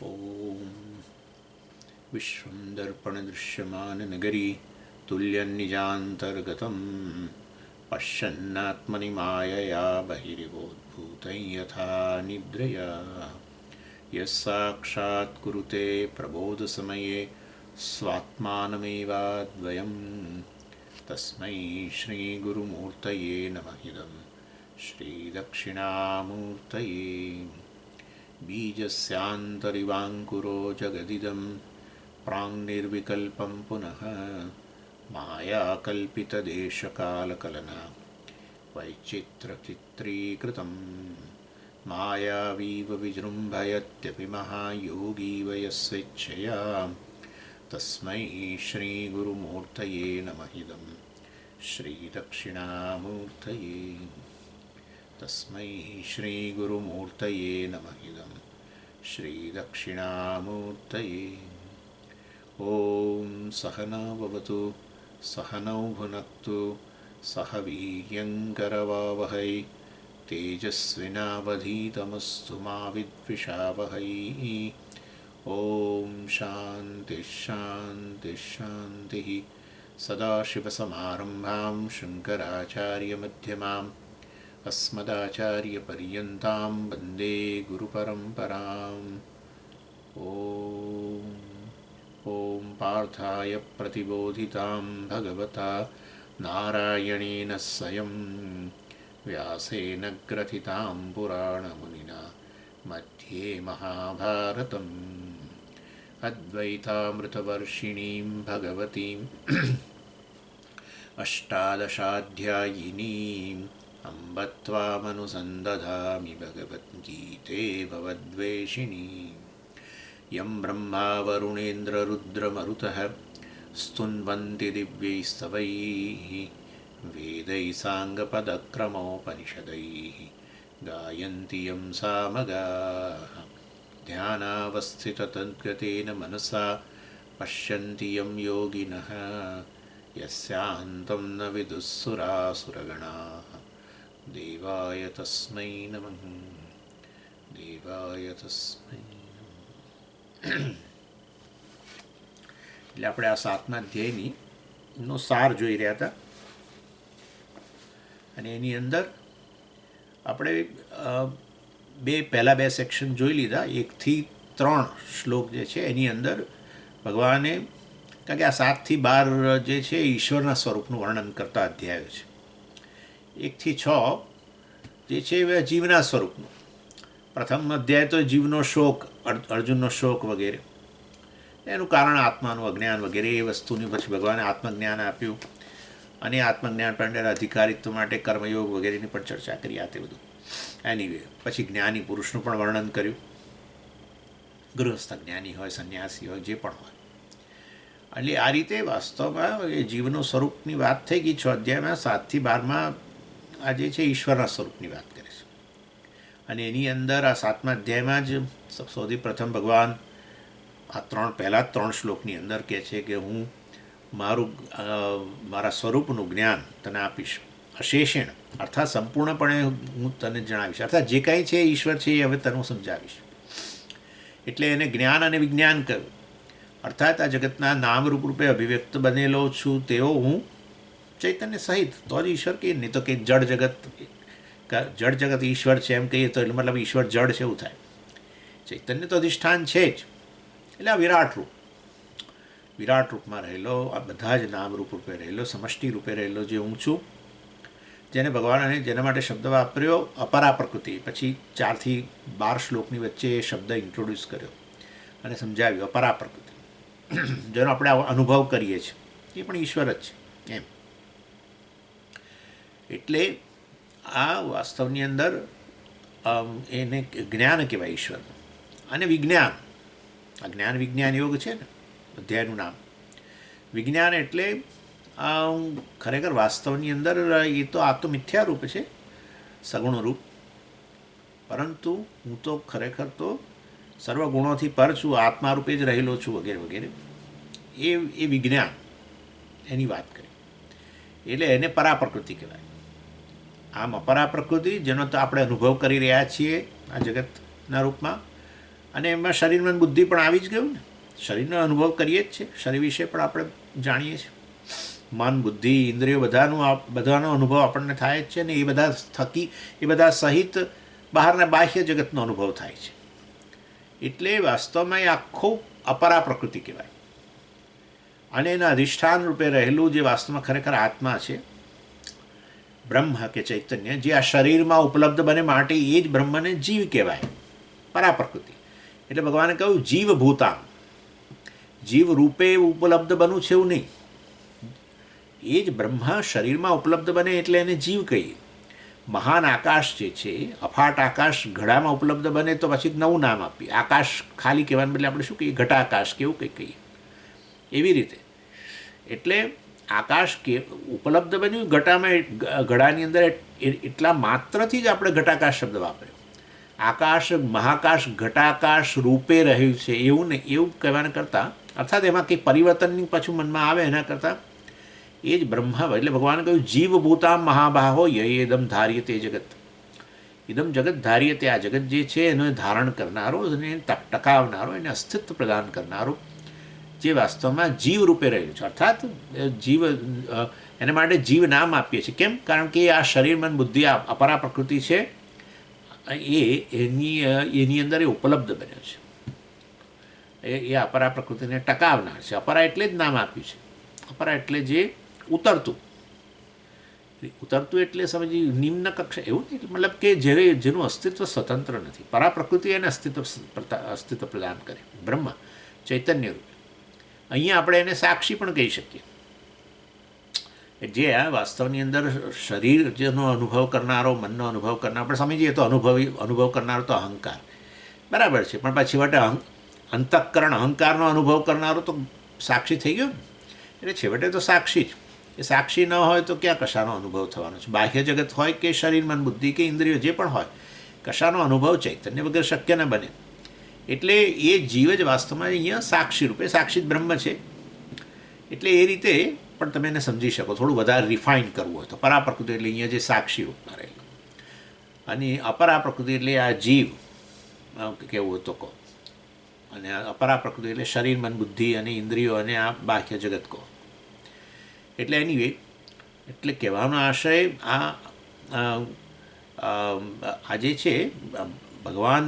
ॐ विश्वं दर्पणदृश्यमाननगरी तुल्यन्निजान्तर्गतं पश्यन्नात्मनि मायया बहिरिवोद्भूतं यथा निद्रया यः साक्षात् कुरुते प्रबोधसमये स्वात्मानमेवाद्वयं तस्मै श्रीगुरुमूर्तये नमः इदं श्रीदक्षिणामूर्तये बीजस्यान्तरिवाङ्कुरो जगदिदं प्राङ्निर्विकल्पं पुनः मायाकल्पितदेशकालकलना वैचित्रचित्रीकृतं मायावीव विजृम्भयत्यपि महायोगी वयस्वेच्छया तस्मै श्रीगुरुमूर्तये नमः इदं श्रीदक्षिणामूर्तये तस्मै श्रीगुरुमूर्तये नमः इदं श्रीदक्षिणामूर्तये ॐ सहना भवतु सहनौ भुनक्तु सह वीर्यङ्करवावहै तेजस्विनावधीतमस्तु मा विद्विषावहै ॐ शान्तिः शान्तिः शान्तिः सदाशिवसमारम्भां शङ्कराचार्यमध्यमाम् अस्मदाचार्यपर्यन्तां वन्दे गुरुपरम्पराम् ॐ पार्थाय प्रतिबोधितां भगवता नारायणेन स्वयं व्यासेन ग्रथितां पुराणमुनिना मध्ये महाभारतम् अद्वैतामृतवर्षिणीं भगवतीम् अष्टादशाध्यायिनीम् अम्ब त्वामनुसन्दधामि भगवद्गीते भवद्वेषिणी यं ब्रह्मा वरुणेन्द्ररुद्रमरुतः स्तुन्वन्ति दिव्यैस्तवैः वेदैः साङ्गपदक्रमोपनिषदैः गायन्ति यं सामगाः ध्यानावस्थिततद्गतेन मनसा पश्यन्ति यं योगिनः यस्यान्तं न विदुःसुरासुरगणाः देवाय तस्मै नमः देवाय तस्मै नमः એટલે આપણે આ 7મા અધ્યાયનો સાર જોઈ રહ્યા હતા અને એની અંદર આપણે પહેલા બે સેક્શન જોઈ લીધા 1 થી 3 શ્લોક જે છે એની અંદર ભગવાને કારણ કે આ 7 થી 12 જે છે ઈશ્વરના સ્વરૂપનું વર્ણન કરતા અધ્યાયો છે 1 થી 6 જે છે એ જીવના સ્વરૂપનું પ્રથમ અધ્યાય તો જીવનો શોક અર્જુનનો શોક વગેરે એનું કારણ આત્માનું અજ્ઞાન વગેરે એ વસ્તુની પછી ભગવાને આત્મજ્ઞાન આપ્યું અને આત્મજ્ઞાન પર અધિકારિત્વ માટે કર્મયોગ વગેરેની પણ ચર્ચા કરી આ તે બધું એનીવે પછી જ્ઞાની પુરુષનું પણ વર્ણન કર્યું ગૃહસ્થ જ્ઞાની હોય સંન્યાસી હોય જે પણ હોય એટલે આ રીતે વાસ્તવમાં એ જીવનું સ્વરૂપની વાત થઈ ગઈ 6 અધ્યાયમાં 7 થી 12માં આ જે છે ઈશ્વરના સ્વરૂપની વાત કરે છે અને એની અંદર આ 7મા અધ્યાયમાં જ સૌથી પ્રથમ ભગવાન આ પહેલા 3 શ્લોકની અંદર કહે છે કે હું મારા સ્વરૂપનું જ્ઞાન તને આપીશ અશેષેણ અર્થાત સંપૂર્ણપણે હું તને જણાવીશ અર્થાત જે કાંઈ છે ઈશ્વર છે એ હવે તને હું સમજાવીશ એટલે એને જ્ઞાન અને વિજ્ઞાન કહ્યું અર્થાત આ જગતના નામરૂપ રૂપે અભિવ્યક્ત બનેલો છું તેઓ હું ચૈતન્ય સહિત તો જ ઈશ્વર કહીએ નહીં તો કે જળ જગત ઈશ્વર છે એમ કહીએ તો મતલબ ઈશ્વર જળ છે એવું થાય ચૈતન્ય તો અધિષ્ઠાન છે જ એટલે આ વિરાટ રૂપમાં રહેલો આ બધા જ નામરૂપ રૂપે રહેલો સમષ્ટિ રૂપે રહેલો જે હું છું જેને ભગવાને જેના માટે શબ્દ વાપર્યો અપરા પ્રકૃતિ પછી 4 થી 12 શ્લોકની વચ્ચે એ શબ્દ ઇન્ટ્રોડ્યુસ કર્યો અને સમજાવ્યું અપરા પ્રકૃતિ જેનો આપણે અનુભવ કરીએ છીએ એ પણ ઈશ્વર જ છે એમ એટલે આ વાસ્તવની અંદર એને જ્ઞાન કહેવાય ઈશ્વરનું અને વિજ્ઞાન આ જ્ઞાન વિજ્ઞાન યોગ છે ને અધ્યાયનું નામ વિજ્ઞાન એટલે ખરેખર વાસ્તવની અંદર એ તો આ તો મિથ્યા રૂપ છે સગુણ રૂપ પરંતુ હું તો ખરેખર તો સર્વગુણોથી પર છું આત્મા રૂપે જ રહેલો છું વગેરે વગેરે એ વિજ્ઞાન એની વાત કરી એટલે એને પરાપ્રકૃતિ કહેવાય આમ અપરા પ્રકૃતિ જેનો તો આપણે અનુભવ કરી રહ્યા છીએ આ જગતના રૂપમાં અને એમાં શરીર મન બુદ્ધિ પણ આવી જ ગયું ને. શરીરનો અનુભવ કરીએ જ છે, શરીર વિશે પણ આપણે જાણીએ છીએ. મન બુદ્ધિ ઇન્દ્રિયો બધાનો અનુભવ આપણને થાય જ છે ને. એ બધા સહિત બહારના બાહ્ય જગતનો અનુભવ થાય છે. એટલે વાસ્તવમાં એ આખું અપરા પ્રકૃતિ કહેવાય. અને એના અધિષ્ઠાન રૂપે રહેલું જે વાસ્તવમાં ખરેખર આત્મા છે, બ્રહ્મ કે ચૈતન્ય, જે આ શરીરમાં ઉપલબ્ધ બને માટે એ જ બ્રહ્મને જીવ કહેવાય, પરાપ્રકૃતિ. એટલે ભગવાને કહ્યું જીવભૂતામ, જીવ રૂપે ઉપલબ્ધ બનવું છે એવું નહીં. એ જ બ્રહ્મ શરીરમાં ઉપલબ્ધ બને એટલે એને જીવ કહીએ. મહાન આકાશ જે છે, અફાટ આકાશ ઘડામાં ઉપલબ્ધ બને તો પછી નવું નામ આપીએ. આકાશ ખાલી કહેવાને બદલે આપણે શું કહીએ, ઘટાકાશ કે એવું કંઈક કહીએ. એવી રીતે એટલે આકાશ કે ઉપલબ્ધ બન્યું ઘડાની અંદર, એટલા માત્રથી જ આપણે ઘટાકાશ શબ્દ વાપર્યો. આકાશ મહાકાશ ઘટાકાશ રૂપે રહ્યું છે એવું નહીં, એવું કહેવાને કરતાં, અર્થાત એમાં કંઈ પરિવર્તનની પાછું મનમાં આવે એના કરતાં એ જ બ્રહ્મ. એટલે ભગવાને કહ્યું જીવભૂતામ મહાબાહો યદમ ધાર્યતે જગત. ઇદમ જગત ધાર્યતે, આ જગત જે છે એનો ધારણ કરનારો, એને ટકાવનારો, એને અસ્તિત્વ પ્રદાન કરનારો, જે વાસ્તવમાં જીવ રૂપે રહ્યું છે. અર્થાત જીવ, એને માટે જીવ નામ આપીએ છીએ. કેમ? કારણ કે આ શરીર મન બુદ્ધિ અપરા પ્રકૃતિ છે, એની અંદર એ ઉપલબ્ધ બન્યો છે. એ અપરા પ્રકૃતિને ટકાવનાર છે. અપરા એટલે જ નામ આપ્યું છે. અપરા એટલે જે ઉતરતું એટલે સમજી નિમ્ન કક્ષા એવું નહીં, મતલબ કે જેનું અસ્તિત્વ સ્વતંત્ર નથી. પરા પ્રકૃતિ એને અસ્તિત્વ પ્રદાન કરે, બ્રહ્મ ચૈતન્ય રૂપે. અહીંયા આપણે એને સાક્ષી પણ કહી શકીએ, જે આ વાસ્તવની અંદર શરીર જેનો અનુભવ કરનારો, મનનો અનુભવ કરનારો, આપણે સમજીએ તો અનુભવ કરનારો તો અહંકાર, બરાબર છે. પણ પછી છેવટે અંતઃકરણ અહંકારનો અનુભવ કરનારો તો સાક્ષી થઈ ગયો ને. એટલે છેવટે તો સાક્ષી જ. એ સાક્ષી ન હોય તો ક્યાં કશાનો અનુભવ થવાનો છે? બાહ્ય જગત હોય કે શરીર મન બુદ્ધિ કે ઇન્દ્રિયો જે પણ હોય, કશાનો અનુભવ ચૈતન્ય વગર શક્ય ન બને. એટલે એ જીવ જ વાસ્તવમાં અહીંયા સાક્ષી રૂપે, સાક્ષી જ બ્રહ્મ છે. એટલે એ રીતે પણ તમે એને સમજી શકો. થોડું વધારે રિફાઇન કરવું હોય તો પરા પ્રકૃતિ એટલે અહીંયા જે સાક્ષી રૂપમાં રહેલું, અને અપરા પ્રકૃતિ એટલે આ જીવ કહેવું હોય તો કહો, અને અપરા પ્રકૃતિ એટલે શરીર મન બુદ્ધિ અને ઇન્દ્રિયો અને આ બાહ્ય જગત કહો. એટલે એનીવે, એટલે કહેવાનો આશય આ જે છે, ભગવાન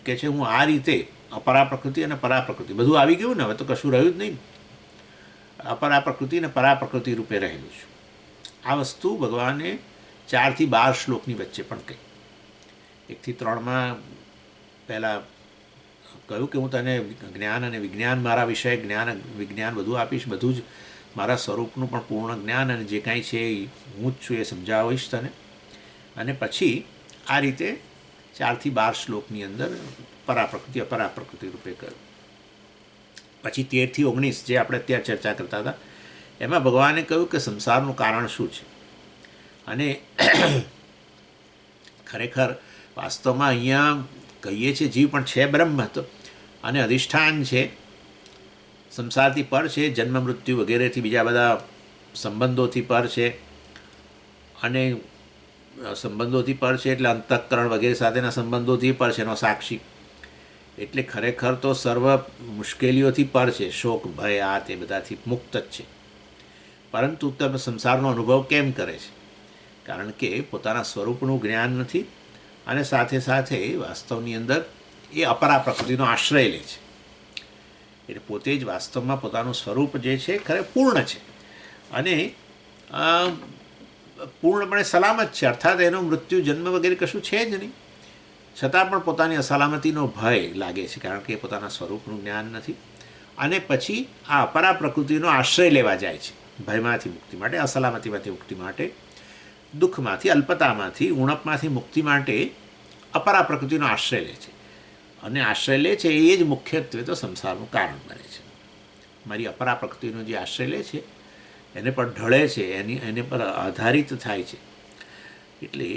કે છે હું આ રીતે અપરા પ્રકૃતિ અને પરા પ્રકૃતિ બધું આવી ગયું ને, હવે તો કશું રહ્યું જ નહીં. અપરા પ્રકૃતિ અને પરા પ્રકૃતિ રૂપે રહેલું છું. આ વસ્તુ ભગવાને 4 થી 12 શ્લોકની વચ્ચે પણ કહી. 1 થી 3 પહેલાં કહ્યું કે હું તને જ્ઞાન અને વિજ્ઞાન, મારા વિષય જ્ઞાન વિજ્ઞાન બધું આપીશ, બધું જ મારા સ્વરૂપનું પણ પૂર્ણ જ્ઞાન, અને જે કાંઈ છે એ હું જ છું એ સમજાવીશ તને. અને પછી આ રીતે 4 થી 12 શ્લોકની અંદર પરાપ્રકૃતિ અપરા પ્રકૃતિ રૂપે કહ્યું. પછી 13 થી 19 જે આપણે અત્યારે ચર્ચા કરતા હતા, એમાં ભગવાને કહ્યું કે સંસારનું કારણ શું છે. અને ખરેખર વાસ્તવમાં અહીંયા કહીએ છીએ જીવ પણ છે બ્રહ્મ હતો, અને અધિષ્ઠાન છે, સંસારથી પર છે, જન્મ મૃત્યુ વગેરેથી બીજા બધા સંબંધોથી પર છે, અને સંબંધોથી પર છે એટલે અંતઃકરણ વગેરે સાથેના સંબંધોથી પર છે એનો સાક્ષી. એટલે ખરેખર તો સર્વ મુશ્કેલીઓથી પર છે, શોક ભય આ તે બધાથી મુક્ત જ છે. પરંતુ તમે સંસારનો અનુભવ કેમ કરે છે? કારણ કે પોતાના સ્વરૂપનું જ્ઞાન નથી, અને સાથે સાથે વાસ્તવની અંદર એ અપરા પ્રકૃતિનો આશ્રય લે છે. એટલે પોતે જ વાસ્તવમાં પોતાનું સ્વરૂપ જે છે ખરે પૂર્ણ છે, અને પૂર્ણપણે સલામત છે. અર્થાત એનો મૃત્યુ જન્મ વગેરે કશું છે જ નહીં. છતાં પણ પોતાની અસલામતીનો ભય લાગે છે, કારણ કે પોતાના સ્વરૂપનું જ્ઞાન નથી. અને પછી આ અપરા પ્રકૃતિનો આશ્રય લેવા જાય છે ભયમાંથી મુક્તિ માટે, અસલામતીમાંથી મુક્તિ માટે, દુઃખમાંથી, અલ્પતામાંથી, ઉણપમાંથી મુક્તિ માટે અપરા પ્રકૃતિનો આશ્રય લે છે. અને આશ્રય લે છે એ જ મુખ્યત્વે તો સંસારનું કારણ બને છે. મારી અપરા પ્રકૃતિનો જે આશ્રય લે છે એને પર ઢળે છે, એને પર આધારિત થાય છે. એટલે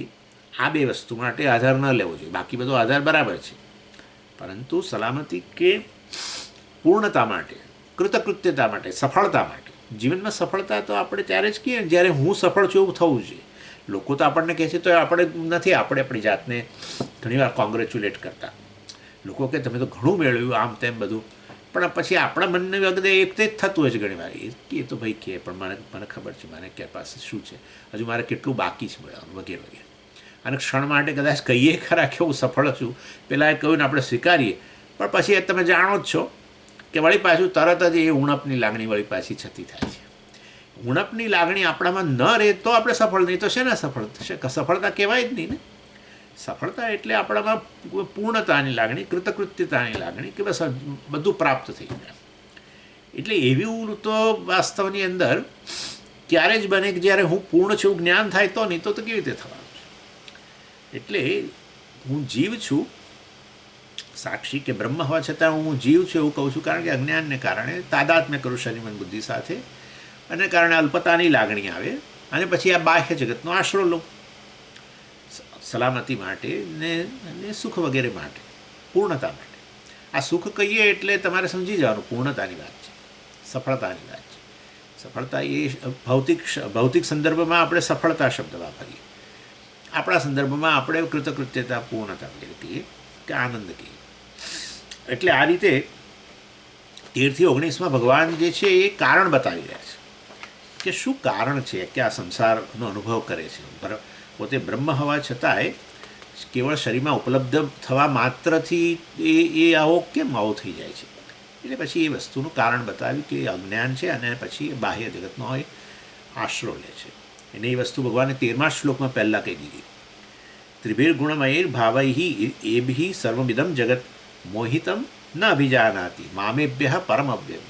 આ બે વસ્તુ માટે આધાર ન લેવો જોઈએ. બાકી બધો આધાર બરાબર છે, પરંતુ સલામતી કે પૂર્ણતા માટે, કૃતકૃત્યતા માટે, સફળતા માટે. જીવનમાં સફળતા તો આપણે ત્યારે જ કહીએ જ્યારે હું સફળ છું એવું થવું જોઈએ. લોકો તો આપણને કહે છે તો આપણે નથી, આપણે આપણી જાતને ઘણીવાર કોંગ્રેચ્યુલેટ કરતા. લોકો કે તમે તો ઘણું મેળવ્યું આમ તેમ બધું, પણ પછી આપણા મનને વખતે એક તે જ થતું હોય છે ઘણી વાર, એ તો ભાઈ કે પણ મને ખબર છે મને કે પાસે શું છે, હજુ મારે કેટલું બાકી છે મેળવવાનું વગેરે વગેરે. અને ક્ષણ માટે કદાચ કહીએ ખરા કે હું સફળ છું, પહેલાં એ કહ્યું ને આપણે સ્વીકારીએ, પણ પછી એ તમે જાણો જ છો કે વળી પાછું તરત જ એ ઉણપની લાગણી વળી પાછી છતી થાય છે. ઉણપની લાગણી આપણામાં ન રહે તો આપણે સફળ, નહીં તો શેના સફળ થશે? સફળતા કહેવાય જ નહીં ને. સફળતા એટલે આપણામાં પૂર્ણતાની લાગણી, કૃતકૃત્યતાની લાગણી કે બસ બધું પ્રાપ્ત થઈ જાય. એટલે એવું તો વાસ્તવની અંદર ત્યારે જ બને કે જ્યારે હું પૂર્ણ છું, જ્ઞાન થાય તો, નહીં તો કેવી રીતે થવાનું છે? એટલે હું જીવ છું, સાક્ષી કે બ્રહ્મ હોવા છતાં હું જીવ છું એવું કહું છું, કારણ કે અજ્ઞાનને કારણે તાદાત્મ્ય કરું શરીર મન બુદ્ધિ સાથે, અને કારણે અલ્પતાની લાગણી આવે, અને પછી આ બાહ્ય જગતનો આશરો લો સલામતી માટે ને સુખ વગેરે માટે, પૂર્ણતા માટે. આ સુખ કહીએ એટલે તમારે સમજી જવાનું પૂર્ણતાની વાત છે, સફળતાની વાત છે. સફળતા એ ભૌતિક સંદર્ભમાં આપણે સફળતા શબ્દ વાપરીએ, આપણા સંદર્ભમાં આપણે કૃતકૃત્યતા, પૂર્ણતા વગેરે કહીએ કે આનંદ કહીએ. એટલે આ રીતે 13-19 ભગવાન જે છે એ કારણ બતાવી રહ્યા છે કે શું કારણ છે કે આ સંસારનો અનુભવ કરે છે. પોતે બ્રહ્મ હોવા છતાંય કેવળ શરીરમાં ઉપલબ્ધ થવા માત્રથી એ આવો કેમ આવો થઈ જાય છે? એટલે પછી એ વસ્તુનું કારણ બતાવ્યું કે અજ્ઞાન છે, અને પછી બાહ્ય જગતનો એ આશરો લે છે. અને એ વસ્તુ ભગવાને 13મા શ્લોકમાં પહેલાં કહી દીધી. ત્રિભિર્ગુણમયૈર ભાવૈઃ એભિઃ સર્વમિદં જગત મોહિતમ ન અભિજાનાતિ મામેભ્યઃ પરમ અવ્યયમ.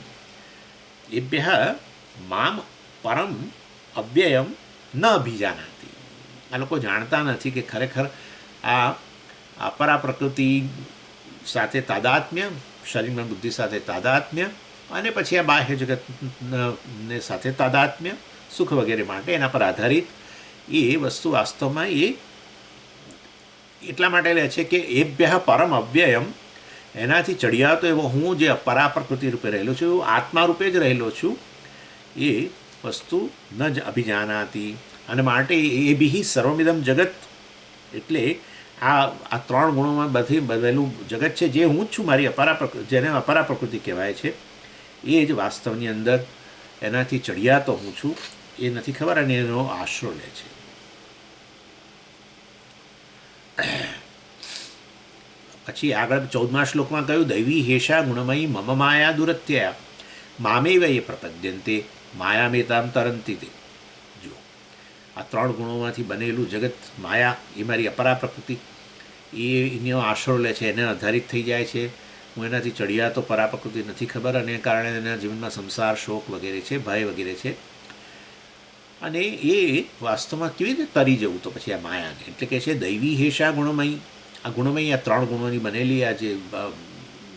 એભ્યઃ મામ પરમ અવ્યયમ ન અભિજાનાતિ. આ લોકો જાણતા નથી કે ખરેખર આ અપરા પ્રકૃતિ સાથે તાદાત્મ્ય, શરીરમાં બુદ્ધિ સાથે તાદાત્મ્ય, અને પછી આ બાહ્ય જગતને સાથે તાદાત્મ્ય, સુખ વગેરે માટે એના પર આધારિત એ વસ્તુ વાસ્તવમાં એ એટલા માટે લે છે કે એભ્યઃ પરમ અવ્યયમ, એનાથી ચડિયાતો એવો હું જે પરા પ્રકૃતિ રૂપે રહેલો છું, આત્મા રૂપે જ રહેલો છું, એ વસ્તુ ન જ અભિજાનાતી. અને માટે એ બી સર્વમિદમ જગત, એટલે આ 3 ગુણોમાં બધેલું જગત છે જે હું જ છું, મારી અપરા પ્રકૃતિ, જેને અપરા પ્રકૃતિ કહેવાય છે, એ જ વાસ્તવની અંદર એનાથી ચડિયાતો હું છું, એ નથી ખબર, અને એનો આશરો લે છે. પછી આગળ 14મા શ્લોકમાં કહ્યું દૈવી હેષા ગુણમયી મમ માયા દુરત્યયા મામેવ એ પ્રપદ્યંતે માયામેતામ તરંતિ તે. જો આ 3 ગુણોમાંથી બનેલું જગત માયા, એ મારી અપરા પ્રકૃતિ, એનો આશરો લે છે, એને આધારિત થઈ જાય છે. હું એનાથી ચડિયાતો પરા પ્રકૃતિ નથી ખબર, અને કારણે એના જીવનમાં સંસાર, શોક વગેરે છે, ભય વગેરે છે. અને એ વાસ્તવમાં કેવી રીતે તરી જવું? તો પછી આ માયાને એટલે કે છે દૈવી હેષા ગુણમયી. આ ગુણમયી, આ 3 ગુણોની બનેલી આ જે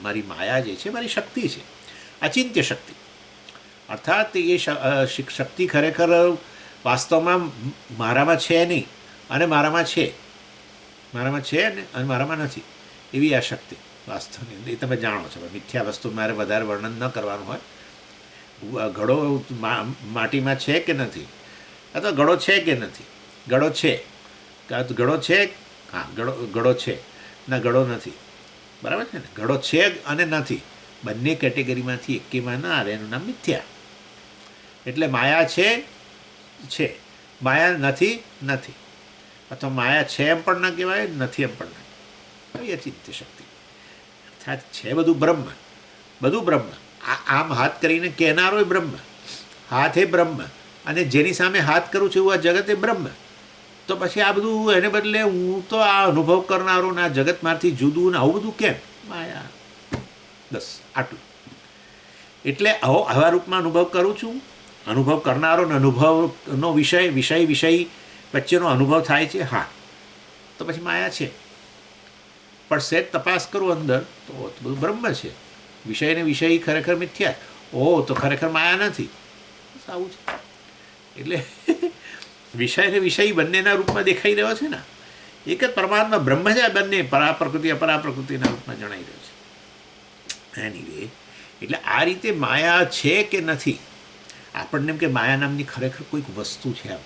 મારી માયા જે છે, મારી શક્તિ છે, અચિંત્ય શક્તિ. અર્થાત એ શક્તિ ખરેખર વાસ્તવમાં મારામાં છે નહીં, અને મારામાં છે, મારામાં છે ને અને મારામાં નથી, એવી આ શક્તિ વાસ્તવની અંદર. એ તમે જાણો છો, મિથ્યા વસ્તુ મારે વધારે વર્ણન ન કરવાનું હોય. ઘડો માટીમાં છે કે નથી, અથવા ઘડો છે કે નથી? ઘડો છે, ઘડો છે, હા ઘડો છે, ના ઘડો નથી, બરાબર છે ને? ઘડો છે અને નથી, બંને કેટેગરીમાંથી એકેમાં ના આવે, એનું નામ મિથ્યા. એટલે માયા છે, માયા નથી, અથવા માયા છે એમ પણ ન કહેવાય, નથી એમ પણ ના કહેવાય. અચિંત્ય શક્તિ અર્થાત છે બધું બ્રહ્મ. આમ હાથ કરીને કહેનારો એ બ્રહ્મ, હાથ એ બ્રહ્મ, અને જેની સામે હાથ કરું છું એવું આ જગત એ બ્રહ્મ. તો પછી આ બધું એને બદલે હું તો આ અનુભવ કરનારો ને આ જગતમાંથી જુદું ને આવું બધું કેમ? માયા. બસ આટલું. એટલે આવા રૂપમાં અનુભવ કરું છું, અનુભવ કરનારો ને અનુભવનો વિષય વચ્ચેનો અનુભવ થાય છે, હા, તો પછી માયા છે. પણ સેજ તપાસ કરું અંદર તો બધું બ્રહ્મ છે. વિષય ને વિષય ખરેખર મિથ્યા, તો ખરેખર માયા નથી. આવું છે. એટલે વિષય ને વિષય બંનેના રૂપમાં દેખાઈ રહ્યો છે ને, એક જ પરમાત્મા બ્રહ્મ છે, બંને પરા પ્રકૃતિ અપરા પ્રકૃતિના રૂપમાં જણાઈ રહ્યો છે. એનીવે, એટલે આ રીતે માયા છે કે નથી, આપણને એમ કે માયા નામની ખરેખર કોઈક વસ્તુ છે આમ.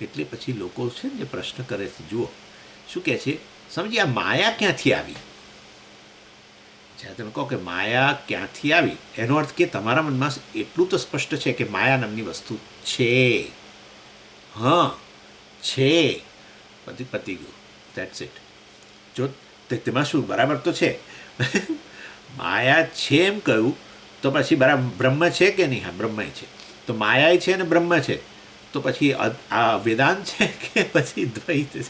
એટલે પછી લોકો છે ને જે પ્રશ્ન કરે છે, જુઓ શું કહે છે, સમજી આ માયા ક્યાંથી આવી? જ્યારે તમે કહો કે માયા ક્યાંથી આવી, એનો અર્થ કે તમારા મનમાં એટલું તો સ્પષ્ટ છે કે માયા નામની વસ્તુ છે. હા, છે, પતી ગયું, દેટ્સ ઇટ. જો તેમાં શું બરાબર તો છે. માયા છે એમ કહ્યું તો પછી બરાબર બ્રહ્મ છે કે નહીં? હા, બ્રહ્મ છે. તો માયા છે અને બ્રહ્મ છે, તો પછી આ વેદાંત છે કે પછી દ્વૈત છે?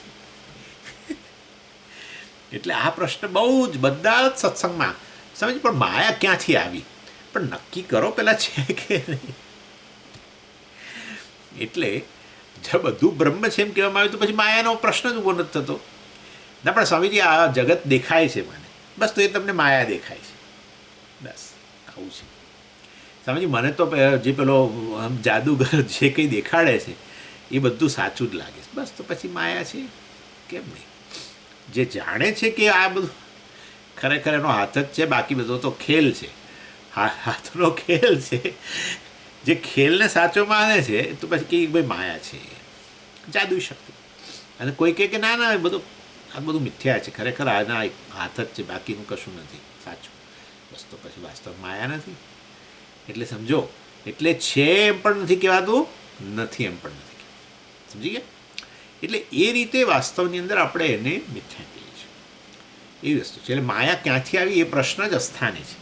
એટલે આ પ્રશ્ન બહુ જ બધા જ સત્સંગમાં સમજ, પણ માયા ક્યાંથી આવી પણ નક્કી કરો પેલા છે કે નહીં. એટલે જો બધું બ્રહ્મ છે એમ કહેવામાં આવ્યું તો પછી માયાનો પ્રશ્ન જ ઊભો નથી થતો. ના, પણ સ્વામીજી આ જગત દેખાય છે મને, બસ તો એ તમને માયા દેખાય છે, બસ આવું છે. સ્વામીજી મને તો જે પેલો જાદુગર જે કંઈ દેખાડે છે એ બધું સાચું જ લાગે છે, બસ તો પછી માયા છે કેમ નહીં? જે જાણે છે કે આ બધું ખરેખર એનો હાથ જ છે, બાકી બધો તો ખેલ છે, હાથનો ખેલ છે. જે ખેલને સાચો માને છે તો પછી કે ભાઈ માયા છે, જાદુ શક્તિ. અને કોઈ કહે કે ના ના આ બધું મિથ્યા છે, ખરેખર આના એક હાથ જ છે, બાકીનું કશું નથી સાચું, બસ તો પછી વાસ્તવ માયા નથી. એટલે સમજો, એટલે છે એમ પણ નથી કહેવાતું, નથી એમ પણ નથી કહેવાતું. સમજી ગયા? એટલે એ રીતે વાસ્તવની અંદર આપણે એને મિથ્યા કહીએ છીએ, એવી વસ્તુ છે. એટલે માયા ક્યાંથી આવી એ પ્રશ્ન જ અસ્થાને છે.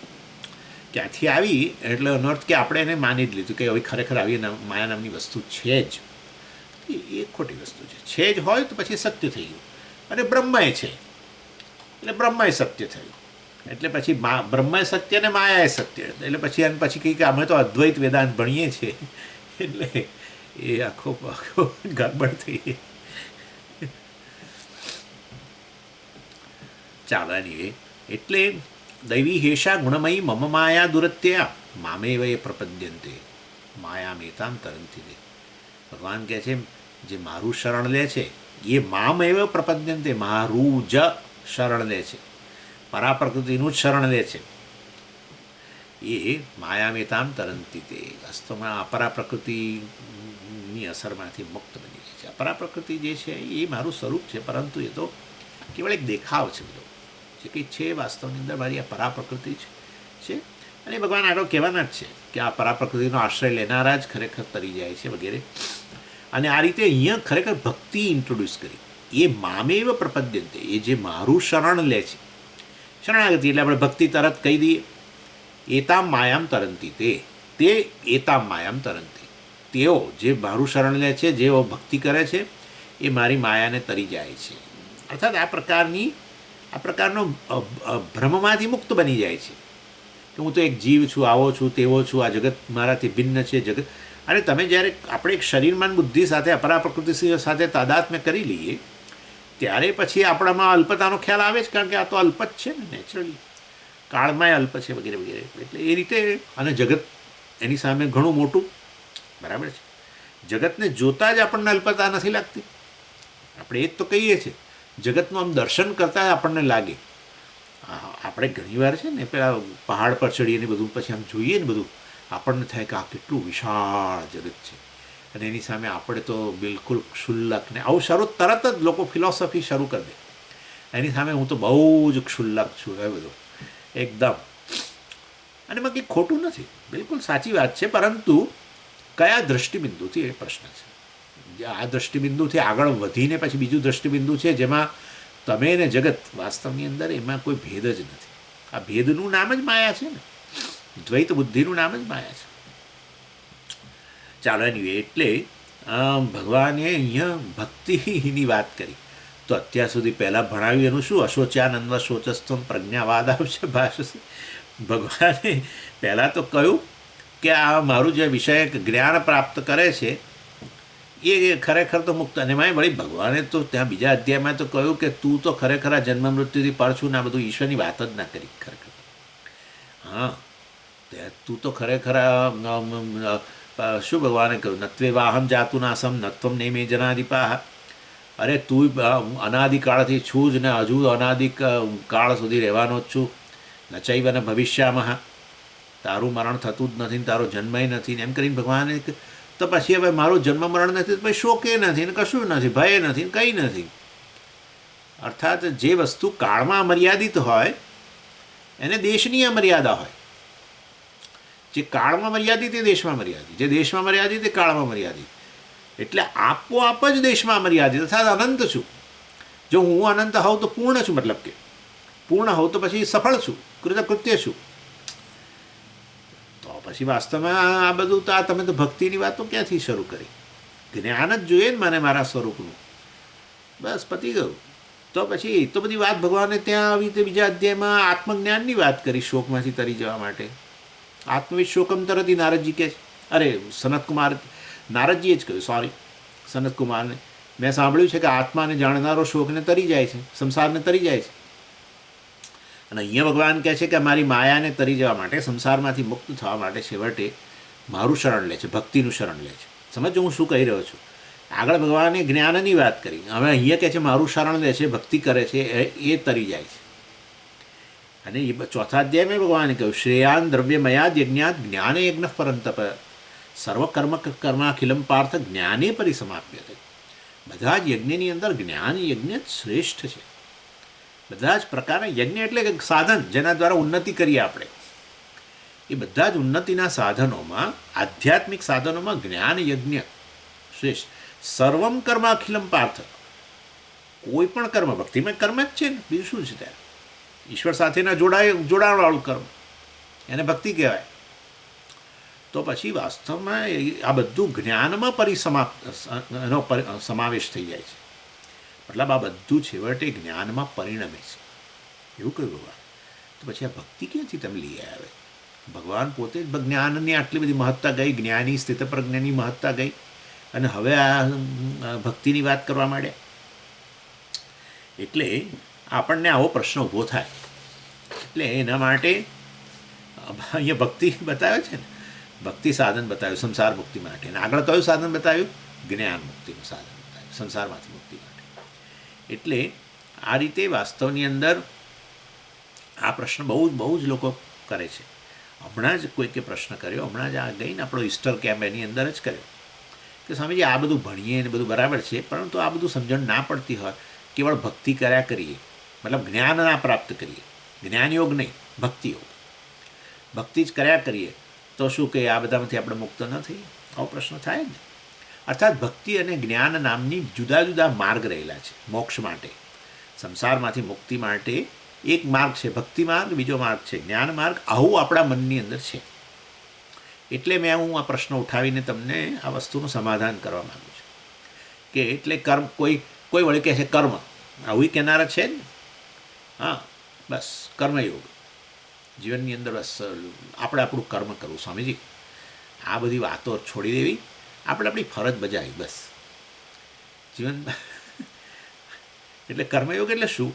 ક્યાંથી આવી એટલે એનો અર્થ કે આપણે એને માની જ લીધું કે હવે ખરેખર આવી માયા નામની વસ્તુ છે જ, એ ખોટી વસ્તુ છે જ હોય તો પછી સત્ય થઈ ગયું. અને બ્રહ્મય છે એટલે બ્રહ્મય સત્ય થયું, એટલે પછી બ્રહ્મય સત્ય ને માયા સત્ય, એટલે પછી અને પછી કંઈક અમે તો અદ્વૈત વેદાંત ભણીએ છીએ, એટલે એ આખો ગડબડ થઈ. ચાલો, એની એટલે દૈવી હેષા ગુણમયી મમ માયા દુરત્યા મામેવ એ પ્રપદ્યંતે માયામેતામ તરંતી દે. ભગવાન કહે છે જે મારું શરણ લે છે એ મામેવ પ્રપદ્યંતે, મારું જ શરણ લે છે, પરાપ્રકૃતિનું જ શરણ લે છે, એ માયામેતામ તરંતી તે વાસ્તવમાં અપરા પ્રકૃતિની અસરમાંથી મુક્ત બની જાય છે. અપરા પ્રકૃતિ જે છે એ મારું સ્વરૂપ છે, પરંતુ એ તો કેવળ એક દેખાવ છે. બધો જે કંઈ છે વાસ્તવની અંદર મારી આ પરા પ્રકૃતિ છે. અને ભગવાન આગળ કહેવાના જ છે કે આ પરા પ્રકૃતિનો આશ્રય લેનારા જ ખરેખર તરી જાય છે વગેરે. અને આ રીતે અહીંયા ખરેખર ભક્તિ ઇન્ટ્રોડ્યુસ કરી, એ મામેવ પ્રપદ્યંતે, એ જે મારું શરણ લે છે, શરણાગતિ એટલે આપણે ભક્તિ તરત કહી દઈએ. એતામ માયામ તરંતી તે એતામ માયામ તરંતી, તેઓ જે મારું શરણ લે છે, જેઓ ભક્તિ કરે છે, એ મારી માયાને તરી જાય છે. અર્થાત આ પ્રકારનો ભ્રમમાંથી મુક્ત બની જાય છે કે હું તો એક જીવ છું, આવો છું, તેવો છું, આ જગત મારાથી ભિન્ન છે. જગત, અને તમે જ્યારે આપણે એક શરીરમાન બુદ્ધિ સાથે અપરા પ્રકૃતિ સાથે તાદાત્મ્ય કરી લઈએ ત્યારે પછી આપણામાં અલ્પતાનો ખ્યાલ આવે જ, કારણ કે આ તો અલ્પ જ છે ને, નેચરલી કાળમાંય અલ્પ છે વગેરે વગેરે. એટલે એ રીતે, અને જગત એની સામે ઘણું મોટું, બરાબર છે. જગતને જોતાં જ આપણને અલ્પતા નથી લાગતી, આપણે એ જ તો કહીએ છીએ. જગતનું આમ દર્શન કરતાં આપણને લાગે. આપણે ઘણીવાર છે ને પેલા પહાડ પર ચડીએ ને બધું પછી આમ જોઈએ ને બધું, આપણને થાય કે આ કેટલું વિશાળ જગત છે, અને એની સામે આપણે તો બિલકુલ ક્ષુલ્લક. ને આવું શરૂ તરત જ લોકો ફિલોસોફી શરૂ કરી દે, એની સામે હું તો બહુ જ ક્ષુલ્લક છું, એ બધું એકદમ. અને એમાં કંઈ ખોટું નથી, બિલકુલ સાચી વાત છે, પરંતુ કયા દૃષ્ટિબિંદુથી એ પ્રશ્ન છે. આ દૃષ્ટિબિંદુથી આગળ વધીને પછી બીજું દૃષ્ટિબિંદુ છે જેમાં તમે ને જગત વાસ્તવની અંદર એમાં કોઈ ભેદ જ નથી. આ ભેદનું નામ જ માયા છે ને, દ્વૈત બુદ્ધિનું નામ જ માયા છે. ચાલો, એની એટલે ભગવાને અહીંયા ભક્તિની વાત કરી. તો અત્યાર સુધી પહેલાં ભણાવ્યું એનું શું? અશોચાનંદ શોચસ્તમ પ્રજ્ઞાવાદ આવશે ભાષશે. ભગવાને પહેલાં તો કહ્યું કે આ મારું જે વિષય જ્ઞાન પ્રાપ્ત કરે છે એ ખરેખર તો મુક્ત. અને એમાં વળી ભગવાને તો ત્યાં બીજા અધ્યાયમાં તો કહ્યું કે તું તો ખરેખર આ જન્મ મૃત્યુથી પર છું ને, આ બધું ઈશ્વરની વાત જ ના કરી ખરેખર. હા, તું તો ખરેખર શું ભગવાને કહ્યું? નત્વે વાહમ જાતું નાસમ નત્વમ નેમે જનાધિપા. અરે તું અનાદિકાળથી છું જ ને, હજુ અનાદિ કાળ સુધી રહેવાનો જ છું. નચૈવ ને ભવિષ્યામહ, તારું મરણ થતું જ નથી ને તારો જન્મય નથી ને એમ કરીને ભગવાને. તો પછી હવે મારું જન્મ મરણ નથી તો પછી શોકે નથી ને કશું નથી, ભય નથી ને કંઈ નથી. અર્થાત જે વસ્તુ કાળમાં મર્યાદિત હોય એને દેશની મર્યાદા હોય. જે કાળમાં મર્યાદિત એ દેશમાં મર્યાદિત, જે દેશમાં મર્યાદિત એ કાળમાં મર્યાદિત. એટલે આપોઆપ જ દેશમાં મર્યાદિત અર્થાત અનંત છું. જો હું અનંત હોઉં તો પૂર્ણ છું, મતલબ કે પૂર્ણ હોઉં તો પછી સફળ છું, કૃતકૃત્ય છું. તો પછી વાસ્તવમાં આ બધું તો આ તમે તો ભક્તિની વાતો ક્યાંથી શરૂ કરી? જ્ઞાન જ જોઈએ ને મને મારા સ્વરૂપનું, બસ પતી ગયું. તો પછી તો બધી વાત ભગવાને ત્યાં આવી રીતે બીજા અધ્યાયમાં આત્મજ્ઞાનની વાત કરી, શોકમાંથી તરી જવા માટે. આત્મવિદ શોકમ તરતી નારદજી કહે છે, અરે સનતકુમાર, નારદજીએ જ કહ્યું, સોરી સનતકુમારને, મેં સાંભળ્યું છે કે આત્માને જાણનારો શોકને તરી જાય છે, સંસારને તરી જાય છે. અને અહીંયા ભગવાન કહે છે કે મારી માયાને તરી જવા માટે, સંસારમાંથી મુક્ત થવા માટે છેવટે મારું શરણ લે છે, ભક્તિનું શરણ લે છે. સમજો હું શું કહી રહ્યો છું? આગળ ભગવાને જ્ઞાનની વાત કરી, હવે અહીંયા કહે છે મારું શરણ લે છે, ભક્તિ કરે છે, એ તરી જાય છે. અને એ ચોથા અધ્યાયમાં ભગવાને કહ્યું, શ્રેયાન દ્રવ્યમયાદ યજ્ઞાત જ્ઞાને યજ્ઞ પરંતપ સર્વકર્મ કર્માખિલમ પાર્થ જ્ઞાને પરિસમાપ્યતે. બધા જ યજ્ઞની અંદર જ્ઞાન યજ્ઞ જ શ્રેષ્ઠ છે. બધા જ પ્રકારના યજ્ઞ એટલે કે સાધન જેના દ્વારા ઉન્નતિ કરીએ આપણે, એ બધા જ ઉન્નતિના સાધનોમાં, આધ્યાત્મિક સાધનોમાં જ્ઞાન યજ્ઞ શ્રેષ્ઠ. સર્વમ કર્મ અખિલમ પાર્થ, કોઈ પણ કર્મ, ભક્તિમાં કર્મ જ છે ને, બીજું શું છે ત્યારે? ઈશ્વર સાથેના જોડાણવાળું કર્મ, એને ભક્તિ કહેવાય. તો પછી વાસ્તવમાં આ બધું જ્ઞાનમાં એનો સમાવેશ થઈ જાય છે. મતલબ આ બધું છેવટે જ્ઞાનમાં પરિણમે છે, એવું કહ્યું ભગવાન. તો પછી આ ભક્તિ ક્યાંથી તમે લઈ આવે? ભગવાન પોતે જ જ્ઞાનની આટલી બધી મહત્તા ગઈ, જ્ઞાની સ્થિતપ્રજ્ઞની મહત્તા ગઈ, અને હવે આ ભક્તિની વાત કરવા માંડ્યા. એટલે આપણને આવો પ્રશ્ન ઊભો થાય. એટલે એના માટે અહીંયા ભક્તિ બતાવે છે ને, ભક્તિ સાધન બતાવ્યું સંસાર મુક્તિ માટે, અને આગળ કયું સાધન બતાવ્યું? જ્ઞાન મુક્તિનું સાધન બતાવ્યું સંસારમાંથી મુક્તિ માટે. એટલે આ રીતે વાસ્તવની અંદર આ પ્રશ્ન બહુ જ લોકો કરે છે. હમણાં જ કોઈકે પ્રશ્ન કર્યો, હમણાં જ આ ગઈને આપણો ઈસ્ટર કેમ્પ એની અંદર જ કર્યો કે સ્વામીજી આ બધું ભણીએ ને બધું બરાબર છે, પરંતુ આ બધું સમજણ ના પડતી હોય, કેવળ ભક્તિ કર્યા કરીએ, મતલબ જ્ઞાન ના પ્રાપ્ત કરીએ, જ્ઞાનયોગ નહીં, ભક્તિયોગ, ભક્તિ જ કર્યા કરીએ તો શું કે આ બધામાંથી આપણે મુક્ત ન થઈએ? આવો પ્રશ્ન થાય જ ને. અર્થાત ભક્તિ અને જ્ઞાન નામની જુદા જુદા માર્ગ રહેલા છે મોક્ષ માટે, સંસારમાંથી મુક્તિ માટે. એક માર્ગ છે ભક્તિ માર્ગ, બીજો માર્ગ છે જ્ઞાન માર્ગ. આવું આપણા મનની અંદર છે. એટલે હું આ પ્રશ્ન ઉઠાવીને તમને આ વસ્તુનું સમાધાન કરવા માગું છું કે એટલે કર્મ, કોઈ વળી કહે છે કર્મ, આવું કહેનારા છે ને. હા, બસ કર્મયોગ જીવનની અંદર, બસ આપણે આપણું કર્મ કરવું. સ્વામીજી આ બધી વાતો છોડી દેવી, આપણે આપણી ફરજ બજાવી, બસ જીવન. એટલે કર્મયોગ એટલે શું?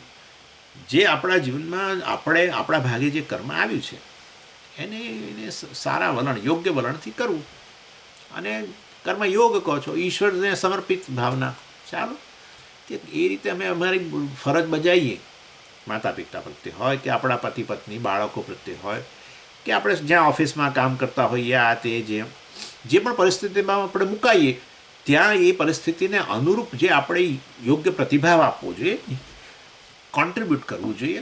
જે આપણા જીવનમાં આપણા ભાગે જે કર્મ આવ્યું છે એને સારા વલણ, યોગ્ય વલણથી કરવું. અને કર્મયોગ કહો છો, ઈશ્વરને સમર્પિત ભાવના. ચાલો એ રીતે અમે અમારી ફરજ બજાવીએ, માતા પિતા પ્રત્યે હોય કે આપણા પતિ પત્ની બાળકો પ્રત્યે હોય કે આપણે જ્યાં ઓફિસમાં કામ કરતા હોઈએ, આ તે જે પણ પરિસ્થિતિમાં આપણે મુકાઈએ, ત્યાં એ પરિસ્થિતિને અનુરૂપ જે આપણે યોગ્ય પ્રતિભાવ આપવો જોઈએ, કોન્ટ્રીબ્યુટ કરવું જોઈએ,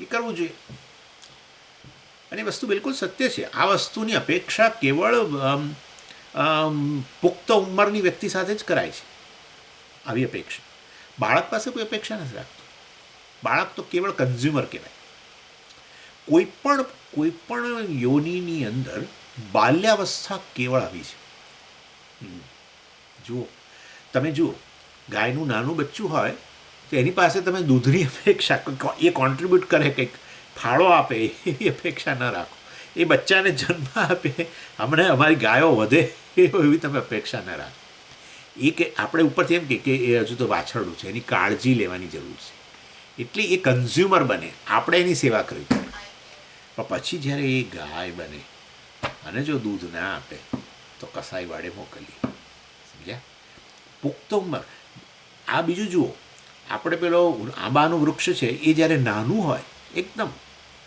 એ કરવું જોઈએ. અને વસ્તુ બિલકુલ સત્ય છે. આ વસ્તુની અપેક્ષા કેવળ પુખ્ત ઉંમરની વ્યક્તિ સાથે જ કરાય છે. આવી અપેક્ષા બાળક પાસે કોઈ અપેક્ષા નથી રાખતો. બાળક તો કેવળ કન્ઝ્યુમર કહેવાય. કોઈ પણ યોનિની અંદર બાલ્યાવસ્થા કેવળ આવી છે. તમે જુઓ, ગાયનું નાનું બચ્ચું હોય તો એની પાસે તમે દૂધની અપેક્ષા, એ કોન્ટ્રીબ્યુટ કરે, કંઈક ફાળો આપે, એવી અપેક્ષા ન રાખો. એ બચ્ચાને જન્મ આપે, હમણાં અમારી ગાયો વધે, એવી તમે અપેક્ષા ન રાખો. એ કે આપણે ઉપરથી એમ કે એ હજુ તો વાછરડું છે, એની કાળજી લેવાની જરૂર છે. એટલે એ કન્ઝ્યુમર બને, આપણે એની સેવા કરવી પડે. પણ પછી જ્યારે એ ગાય બને અને જો દૂધ ના આપે તો કસાઈ વાડે મોકલીએ. સમજ્યા? પુખ્ત ઉંમર. આ બીજું જુઓ, આપણે પેલો આંબાનું વૃક્ષ છે, એ જ્યારે નાનું હોય એકદમ,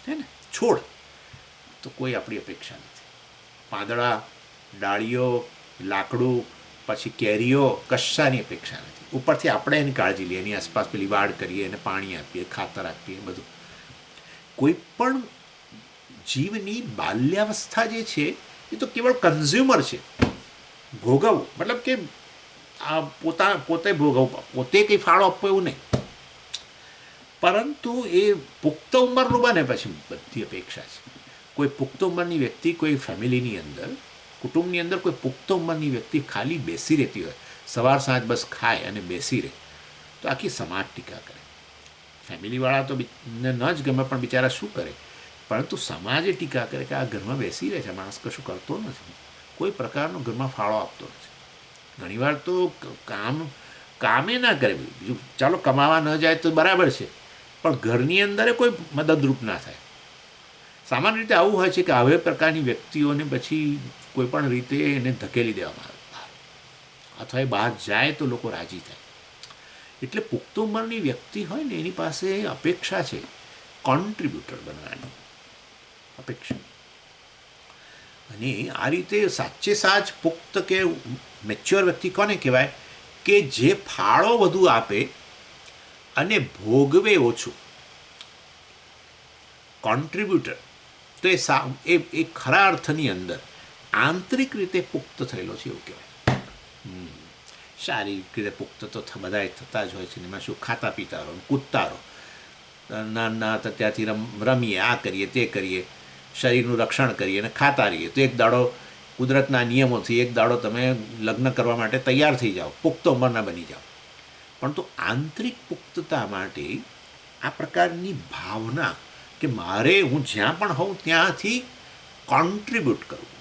હે ને, છોડ, તો કોઈ આપણી અપેક્ષા નથી. પાંદડા, ડાળીઓ, લાકડું, પછી કેરીઓ, કશાની અપેક્ષા નથી. ઉપરથી આપણે એની કાળજી લઈએ, એની આસપાસ પેલી વાડ કરીએ, એને પાણી આપીએ, ખાતર આપીએ, બધું. કોઈ પણ જીવની બાલ્યાવસ્થા જે છે એ તો કેવળ કન્ઝ્યુમર છે, ભોગવવું, મતલબ કે આ પોતે ભોગવવું, પોતે કંઈ ફાળો આપવો એવું નહીં. પરંતુ એ પુખ્ત ઉંમરનું બને પછી બધી અપેક્ષા છે. કોઈ પુખ્ત ઉંમરની વ્યક્તિ કોઈ ફેમિલીની અંદર, કુટુંબની અંદર કોઈ પુખ્ત ઉંમરની વ્યક્તિ ખાલી બેસી રહેતી હોય, સવાર સાંજ બસ ખાય અને બેસી રહે, તો આખી સમાજ ટીકા કરે. ફેમિલીવાળા તો ને ન જ ગમે પણ બિચારા શું કરે, પરંતુ સમાજે ટીકા કરે કે આ ઘરમાં બેસી રહે છે, માણસ કશું કરતો નથી, કોઈ પ્રકારનો ઘરમાં ફાળો આપતો નથી. ઘણીવાર તો કામે ના કરે, બીજું ચાલો કમાવા ન જાય તો બરાબર છે, પણ ઘરની અંદર કોઈ મદદરૂપ ના થાય. સામાન્ય રીતે આવું હોય છે કે આવી પ્રકારની વ્યક્તિઓને પછી કોઈ પણ રીતે એને ધકેલી દેવામાં આવે, અથવા એ બહાર જાય તો લોકો રાજી થાય. એટલે પુખ્ત ઉંમરની વ્યક્તિ હોય ને એની પાસે અપેક્ષા છે કોન્ટ્રીબ્યુટર બનવાની અપેક્ષા. અને આ રીતે સાચે સાચ પુખ્ત કે મેચ્યોર વ્યક્તિ કોને કહેવાય કે જે ફાળો વધુ આપે અને ભોગવે ઓછું. કોન્ટ્રીબ્યુટર તો એ ખરા અર્થની અંદર આંતરિક રીતે પુખ્ત થયેલો છે એવું કહેવાય. શારીરિક રીતે પુખ્ત તો બધા થતા જ હોય છે. એમાં શું, ખાતા પીતા રહો, કૂદતા રહો, નાના ત્યાંથી રમીએ, આ કરીએ તે કરીએ, શરીરનું રક્ષણ કરીએ અને ખાતા રહીએ, તો એક દાડો કુદરતના નિયમોથી એક દાડો તમે લગ્ન કરવા માટે તૈયાર થઈ જાઓ, પુખ્ત ઉંમરના બની જાઓ. પણ તો આંતરિક પુખ્તતા માટે આ પ્રકારની ભાવના કે મારે હું જ્યાં પણ હોઉં ત્યાંથી કોન્ટ્રીબ્યુટ કરું,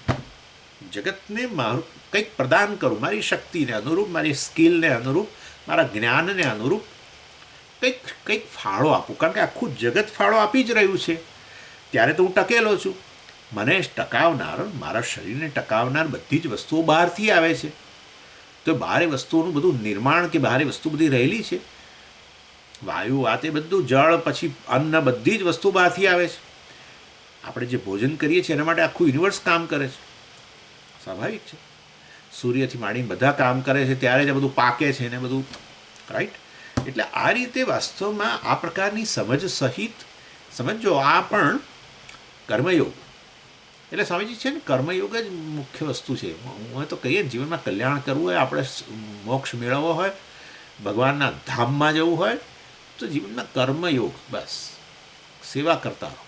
જગતને મારું કંઈક પ્રદાન કરું, મારી શક્તિને અનુરૂપ, મારી સ્કિલને અનુરૂપ, મારા જ્ઞાનને અનુરૂપ કંઈક ફાળો આપું. કારણ કે આખું જગત ફાળો આપી જ રહ્યું છે, ત્યારે તો હું ટકેલો છું. મને ટકાવનાર, મારા શરીરને ટકાવનાર બધી જ વસ્તુઓ બહારથી આવે છે. તો બહારે વસ્તુઓનું બધું નિર્માણ કે બહારે વસ્તુ બધી રહેલી છે, વાયુ, આ તે બધું, જળ, પછી અન્ન, બધી જ વસ્તુ બહારથી આવે છે. આપણે જે ભોજન કરીએ છીએ એના માટે આખું યુનિવર્સ કામ કરે છે, સ્વાભાવિક છે. સૂર્યથી માંડીને બધા કામ કરે છે, ત્યારે જ બધું પાકે છે ને બધું, રાઈટ. એટલે આ રીતે વાસ્તવમાં આ પ્રકારની સમજ સહિત સમજો આ પણ કર્મયોગ. એટલે સ્વામીજી છે ને કર્મયોગ જ મુખ્ય વસ્તુ છે. હું તો કહીએ ને, જીવનમાં કલ્યાણ કરવું હોય, આપણે મોક્ષ મેળવવો હોય, ભગવાનના ધામમાં જવું હોય, તો જીવનમાં કર્મયોગ, બસ સેવા કરતા રહો.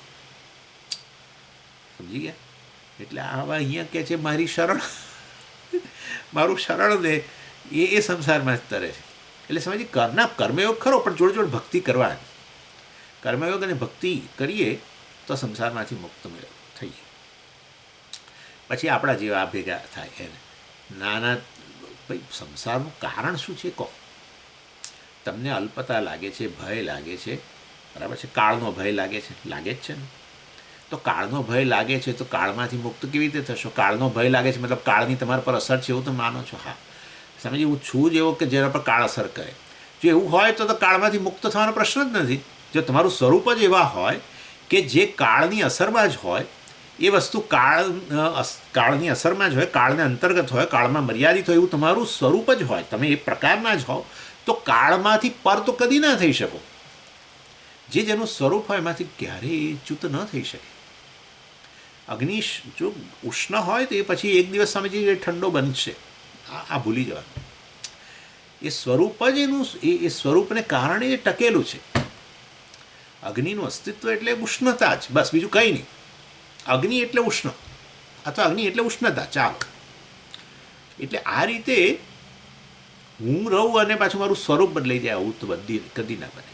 સમજી ગયા? એટલે આવા અહીંયા કહે છે મારી શરણ, મારું શરણ દે, એ સંસારમાં જ તરે છે. એટલે સમજી કર્મયોગ ખરો, પણ જોડે જોડે ભક્તિ કરવાની. કર્મયોગ અને ભક્તિ કરીએ તો સંસારમાંથી મુક્ત થઈએ. પછી આપણા જેવા ભેગા થાય એને નાના. ભાઈ સંસારનું કારણ શું છે કહો? તમને અલ્પતા લાગે છે, ભય લાગે છે, બરાબર છે, કાળનો ભય લાગે છે, લાગે જ છે ને. તો કાળનો ભય લાગે છે તો કાળમાંથી મુક્ત કેવી રીતે થશો? કાળનો ભય લાગે છે મતલબ કાળની તમારા પર અસર છે એવું તમે માનો છો? હા, સમજી, હું છું જ એવો કે જેના પર કાળ અસર કરે. જો એવું હોય તો કાળમાંથી મુક્ત થવાનો પ્રશ્ન જ નથી. જો તમારું સ્વરૂપ જ એવા હોય કે જે કાળની અસરમાં જ હોય, એ વસ્તુ કાળની અસરમાં જ હોય, કાળને અંતર્ગત હોય, કાળમાં મર્યાદિત હોય, એવું તમારું સ્વરૂપ જ હોય, તમે એ પ્રકારના જ હોવ, તો કાળમાંથી પર તો કદી ના થઈ શકો. જેનું સ્વરૂપ હોય એમાંથી ક્યારેય ચ્યુત ન થઈ શકે. અગ્નિ જો ઉષ્ણ હોય તો એ પછી એક દિવસ સમજી એ ઠંડો બનશે, આ ભૂલી જવાનું. એ સ્વરૂપ જ એનું, એ સ્વરૂપને કારણે એ ટકેલું છે. અગ્નિનું અસ્તિત્વ એટલે ઉષ્ણતા જ, બસ, બીજું કંઈ નહીં. અગ્નિ એટલે ઉષ્ણ, અથવા અગ્નિ એટલે ઉષ્ણતા, ચાલો. એટલે આ રીતે હું રહું અને પાછું મારું સ્વરૂપ બદલાઈ જાય, આવું તો બધી કદી ના બને.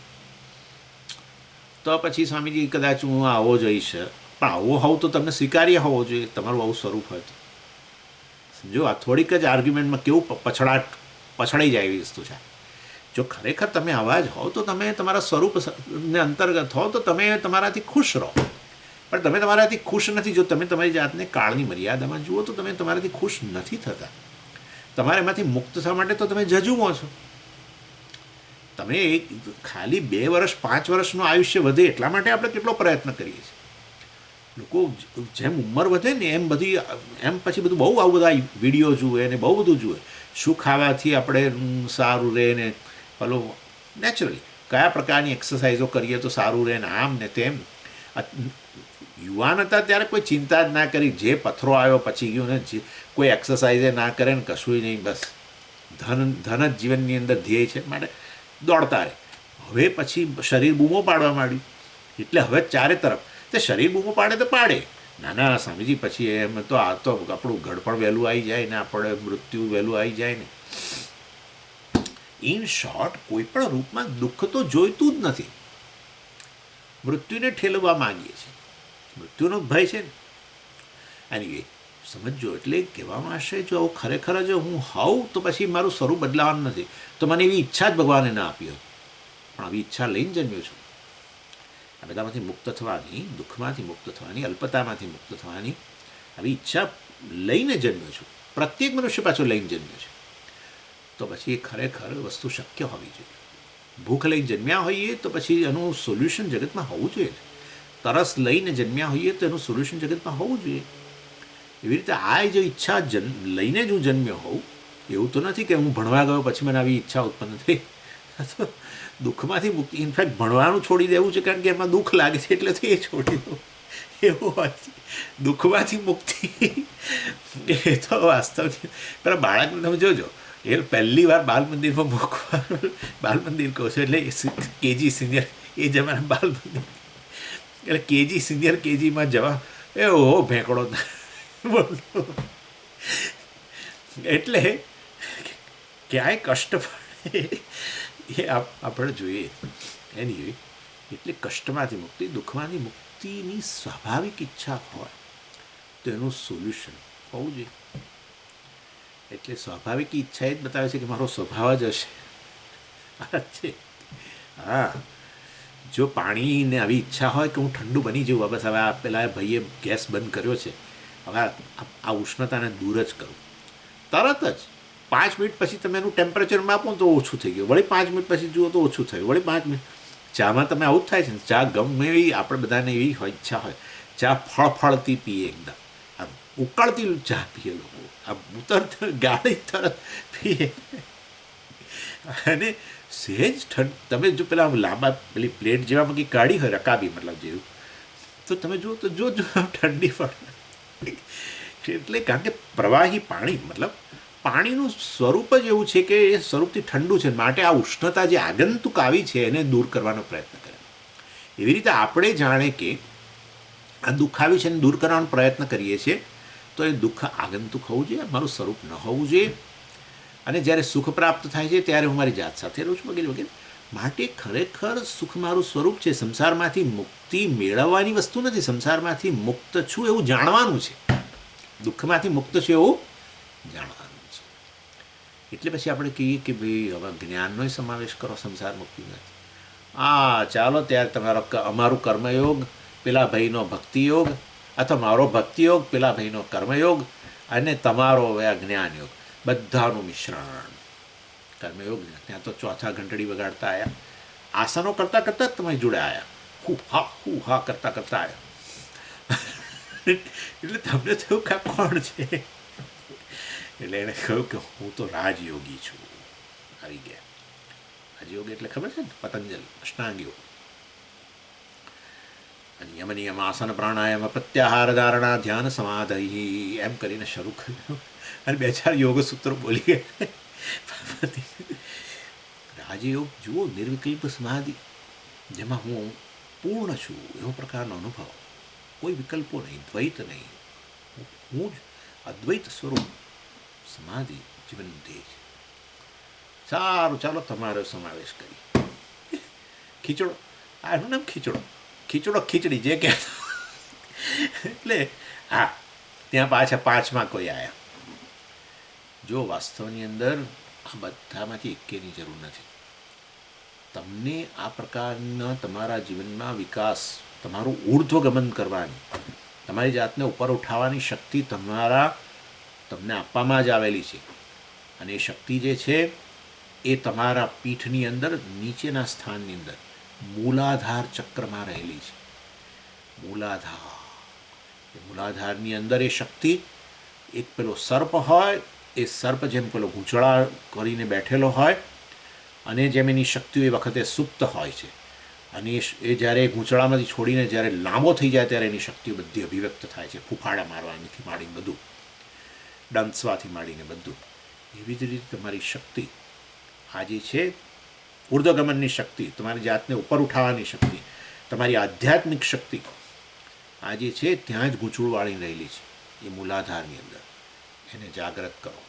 તો પછી સ્વામીજી કદાચ હું આવો જઈશ, પણ આવો હોવ તો તમને સ્વીકાર્ય હોવો જોઈએ તમારું આવું સ્વરૂપ હોય તો. સમજો, આ થોડીક જ આર્ગ્યુમેન્ટમાં કેવું પછડાઈ જાય એવી વસ્તુ છે. જો ખરેખર તમે આવા જ હોવ તો તમે તમારા સ્વરૂપને અંતર્ગત હોવ તો તમે તમારાથી ખુશ રહો. પણ તમે તમારાથી ખુશ નથી. જો તમે તમારી જાતને કાળની મર્યાદામાં જુઓ તો તમે તમારાથી ખુશ નથી થતા. તમારે એમાંથી મુક્ત થવા માટે તો તમે જજુમો છો. તમે ખાલી 2 વર્ષ 5 વર્ષનું આયુષ્ય વધે એટલા માટે આપણે કેટલો પ્રયત્ન કરીએ છીએ. લોકો જેમ ઉંમર વધે ને એમ પછી બધું બહુ આવું બધા વિડીયો જુએ ને બહુ બધું જુએ. શું ખાવાથી આપણે સારું રહે ને પેલું નેચરલી કયા પ્રકારની એક્સરસાઇઝો કરીએ તો સારું રહે ને આમ ને તેમ. યુવાન હતા ત્યારે કોઈ ચિંતા જ ના કરી, જે પથરો આવ્યો પછી ગયું ને, જે કોઈ એક્સરસાઇઝે ના કરે ને કશું નહીં, બસ ધન જ જીવનની અંદર ધ્યેય છે માટે દોડતા રહે. હવે પછી શરીર બૂમો પાડવા માંડ્યું, એટલે હવે ચારે તરફ તે શરીર બૂમો પાડે તો પાડે, ના ના સ્વામીજી પછી એમ તો આ તો આપણું ઘડપણ વહેલું આવી જાય ને, આપણે મૃત્યુ વહેલું આવી જાય ને. ઇન શોર્ટ, કોઈ પણ રૂપમાં દુઃખ તો જોઈતું જ નથી. મૃત્યુને ઠેલવા માંગીએ છીએ, મૃત્યુનો ભય છે ને. એની સમજો, એટલે કહેવામાં આવશે જો ખરેખર જો હું હોઉં તો પછી મારું સ્વરૂપ બદલાવાનું નથી, તો મને એવી ઈચ્છા જ ભગવાને ના આપી હોત, પણ આવી ઈચ્છા લઈને જન્મ્યો છું. આ બધામાંથી મુક્ત થવાની, દુઃખમાંથી મુક્ત થવાની, અલ્પતામાંથી મુક્ત થવાની આવી ઈચ્છા લઈને જન્મ્યો છું. પ્રત્યેક મનુષ્ય પાછો લઈને જન્મ્યો છે, તો પછી એ ખરેખર વસ્તુ શક્ય હોવી જોઈએ. ભૂખ લઈને જન્મ્યા હોઈએ તો પછી એનું સોલ્યુશન જગતમાં હોવું જોઈએ. તરસ લઈને જન્મ્યા હોઈએ તો એનું સોલ્યુશન જગતમાં હોવું જોઈએ. એવી રીતે આ જો ઈચ્છા લઈને જ હું જન્મ્યો હોઉં, એવું તો નથી કે હું ભણવા ગયો પછી મને આવી ઈચ્છા ઉત્પન્ન થઈ. દુઃખમાંથી મુક્તિ, ઇનફેક્ટ ભણવાનું છોડી દેવું છે કારણ કે એમાં દુઃખ લાગે છે એટલે તો એ છોડી દઉં, એવું હોય છે. દુઃખમાંથી મુક્તિ એ તો વાસ્તવની પેલા બાળકને તમે જોજો, એ પહેલી વાર બાલ મંદિરમાં મૂકવા, બાલ મંદિર કહું છું એટલે કેજી સિનિયર એ જમાના બાલ મંદિર, એટલે કેજી સિનિયર કેજીમાં જવા એ ઓહો ભેંકડો બોલતો, એટલે ક્યાંય કષ્ટ પડે એ આપણે જોઈએ. એની એટલે કષ્ટમાંથી મુક્તિ, દુઃખમાંથી મુક્તિની સ્વાભાવિક ઈચ્છા હોય તો એનું સોલ્યુશન હોવું જોઈએ. એટલે સ્વાભાવિક ઈચ્છા એ જ બતાવે છે કે મારો સ્વભાવ જ હશે. હા, જો પાણીને આવી ઈચ્છા હોય કે હું ઠંડુ બની જવું, બસ હવે આ પેલા ભાઈએ ગેસ બંધ કર્યો છે, હવે આ ઉષ્ણતાને દૂર જ કરું, તરત જ 5 મિનિટ પછી તમે એનું ટેમ્પરેચર માપો તો ઓછું થઈ ગયું, વળી 5 મિનિટ પછી જુઓ તો ઓછું થયું, વળી 5 મિનિટ. ચામાં તમે આવું જ થાય છે ને, ચા ગમે એવી આપણે બધાને એવી હોય ઈચ્છા હોય, ચા ફળફળતી પીએ, એકદમ આમ ઉકળતી ચા પીએ લોકો, આમ ઉતરત ગાળી તરત પીએ. અને સહેજ તમે જો પેલા લાંબા પેલી પ્લેટ જેવા કંઈ કાઢી હોય રકાબી મતલબ જેવું, તો તમે જુઓ તો જો ઠંડી પડે. એટલે કારણ કે પ્રવાહી પાણી, મતલબ પાણીનું સ્વરૂપ જ એવું છે કે એ સ્વરૂપથી ઠંડુ છે, માટે આ ઉષ્ણતા જે આગંતુક આવી છે એને દૂર કરવાનો પ્રયત્ન કરે. એવી રીતે આપણે જાણે કે આ દુઃખ આવ્યું છે એને દૂર કરવાનો પ્રયત્ન કરીએ છીએ, તો એ દુઃખ આગંતુક હોવું જોઈએ, મારું સ્વરૂપ ન હોવું જોઈએ. અને જ્યારે સુખ પ્રાપ્ત થાય છે ત્યારે હું મારી જાત સાથે રહું છું, વગેરે વગેરે. માટે ખરેખર સુખ મારું સ્વરૂપ છે. સંસારમાંથી મુક્તિ મેળવવાની વસ્તુ નથી, સંસારમાંથી મુક્ત છું એવું જાણવાનું છે, દુઃખમાંથી મુક્ત છું એવું જાણવાનું. એટલે પછી આપણે કહીએ કે ભાઈ હવે જ્ઞાનનો સમાવેશ કરો, સંસાર મુક્તિ નથી. હા ચાલો ત્યારે તમારો અમારું કર્મયોગ પેલા ભાઈનો ભક્તિયોગ, અથવા મારો ભક્તિયોગ પેલા ભાઈનો કર્મયોગ, અને તમારો હવે આ જ્ઞાનયોગ, બધાનું મિશ્રણ. કર્મયોગ ત્યાં તો ચોથા ઘંટડી વગાડતા આવ્યા, આસનો કરતાં કરતાં જ તમારી જોડે આવ્યા, હું હા કરતાં કરતાં આવ્યા. એટલે તમને થયું કે કોણ છે? એટલે એણે કહ્યું કે હું તો રાજયોગી છું. આવી ગયા. રાજયોગ એટલે ખબર છે ને, પતંજલ અષ્ટાંગ યોગ. યમ નિયમ આસન પ્રાણાયામ પ્રત્યાહાર ધારણા ધ્યાન સમાધિ એમ કરીને શરૂ કર્યું, અને 2-4 યોગ સૂત્રો બોલી ગયા. રાજયોગ જુઓ, નિર્વિકલ્પ સમાધિ, જેમાં હું પૂર્ણ છું એવો પ્રકારનો અનુભવ, કોઈ વિકલ્પો નહીં, દ્વૈત નહીં, હું જ અદ્વૈત સ્વરૂપ. સમાધિ જીવન ધ્યેય છે. સારું, ચાલો તમારો સમાવેશ કરી. ખીચડો, આનું નામ ખીચડો, ખીચડો ખીચડી જે કહે. એટલે હા, ત્યાં પાછા 5માં કોઈ આવ્યા. જો વાસ્તવની અંદર આ બધામાંથી એકેની જરૂર નથી. તમને આ પ્રકારના તમારા જીવનમાં વિકાસ, તમારું ઊર્ધ્વગમન કરવાની, તમારી જાતને ઉપર ઉઠાવવાની શક્તિ તમને આપવામાં જ આવેલી છે. અને એ શક્તિ જે છે એ તમારા પીઠની અંદર નીચેના સ્થાનની અંદર મૂલાધાર ચક્રમાં રહેલી છે. મૂલાધાર, એ મૂલાધારની અંદર એ શક્તિ, એક પેલો સર્પ હોય, એ સર્પ જેમ પેલો ગૂંચળા કરીને બેઠેલો હોય, અને જેમ એની શક્તિઓ એ વખતે સુપ્ત હોય છે, અને એ જ્યારે ગૂંચળામાંથી છોડીને જ્યારે લાંબો થઈ જાય ત્યારે એની શક્તિઓ બધી અભિવ્યક્ત થાય છે, ફૂફાડા મારવાથી માંડીને બધું, ડંસવાથી માંડીને બધું. એવી જ રીતે તમારી શક્તિ આ જે છે ઉર્ધ્વગમનની શક્તિ, તમારી જાતને ઉપર ઉઠાવવાની શક્તિ, તમારી આધ્યાત્મિક શક્તિ આ જે છે ત્યાં જ ગૂંચળવાળી રહેલી છે, એ મૂલાધારની અંદર. એને જાગૃત કરો.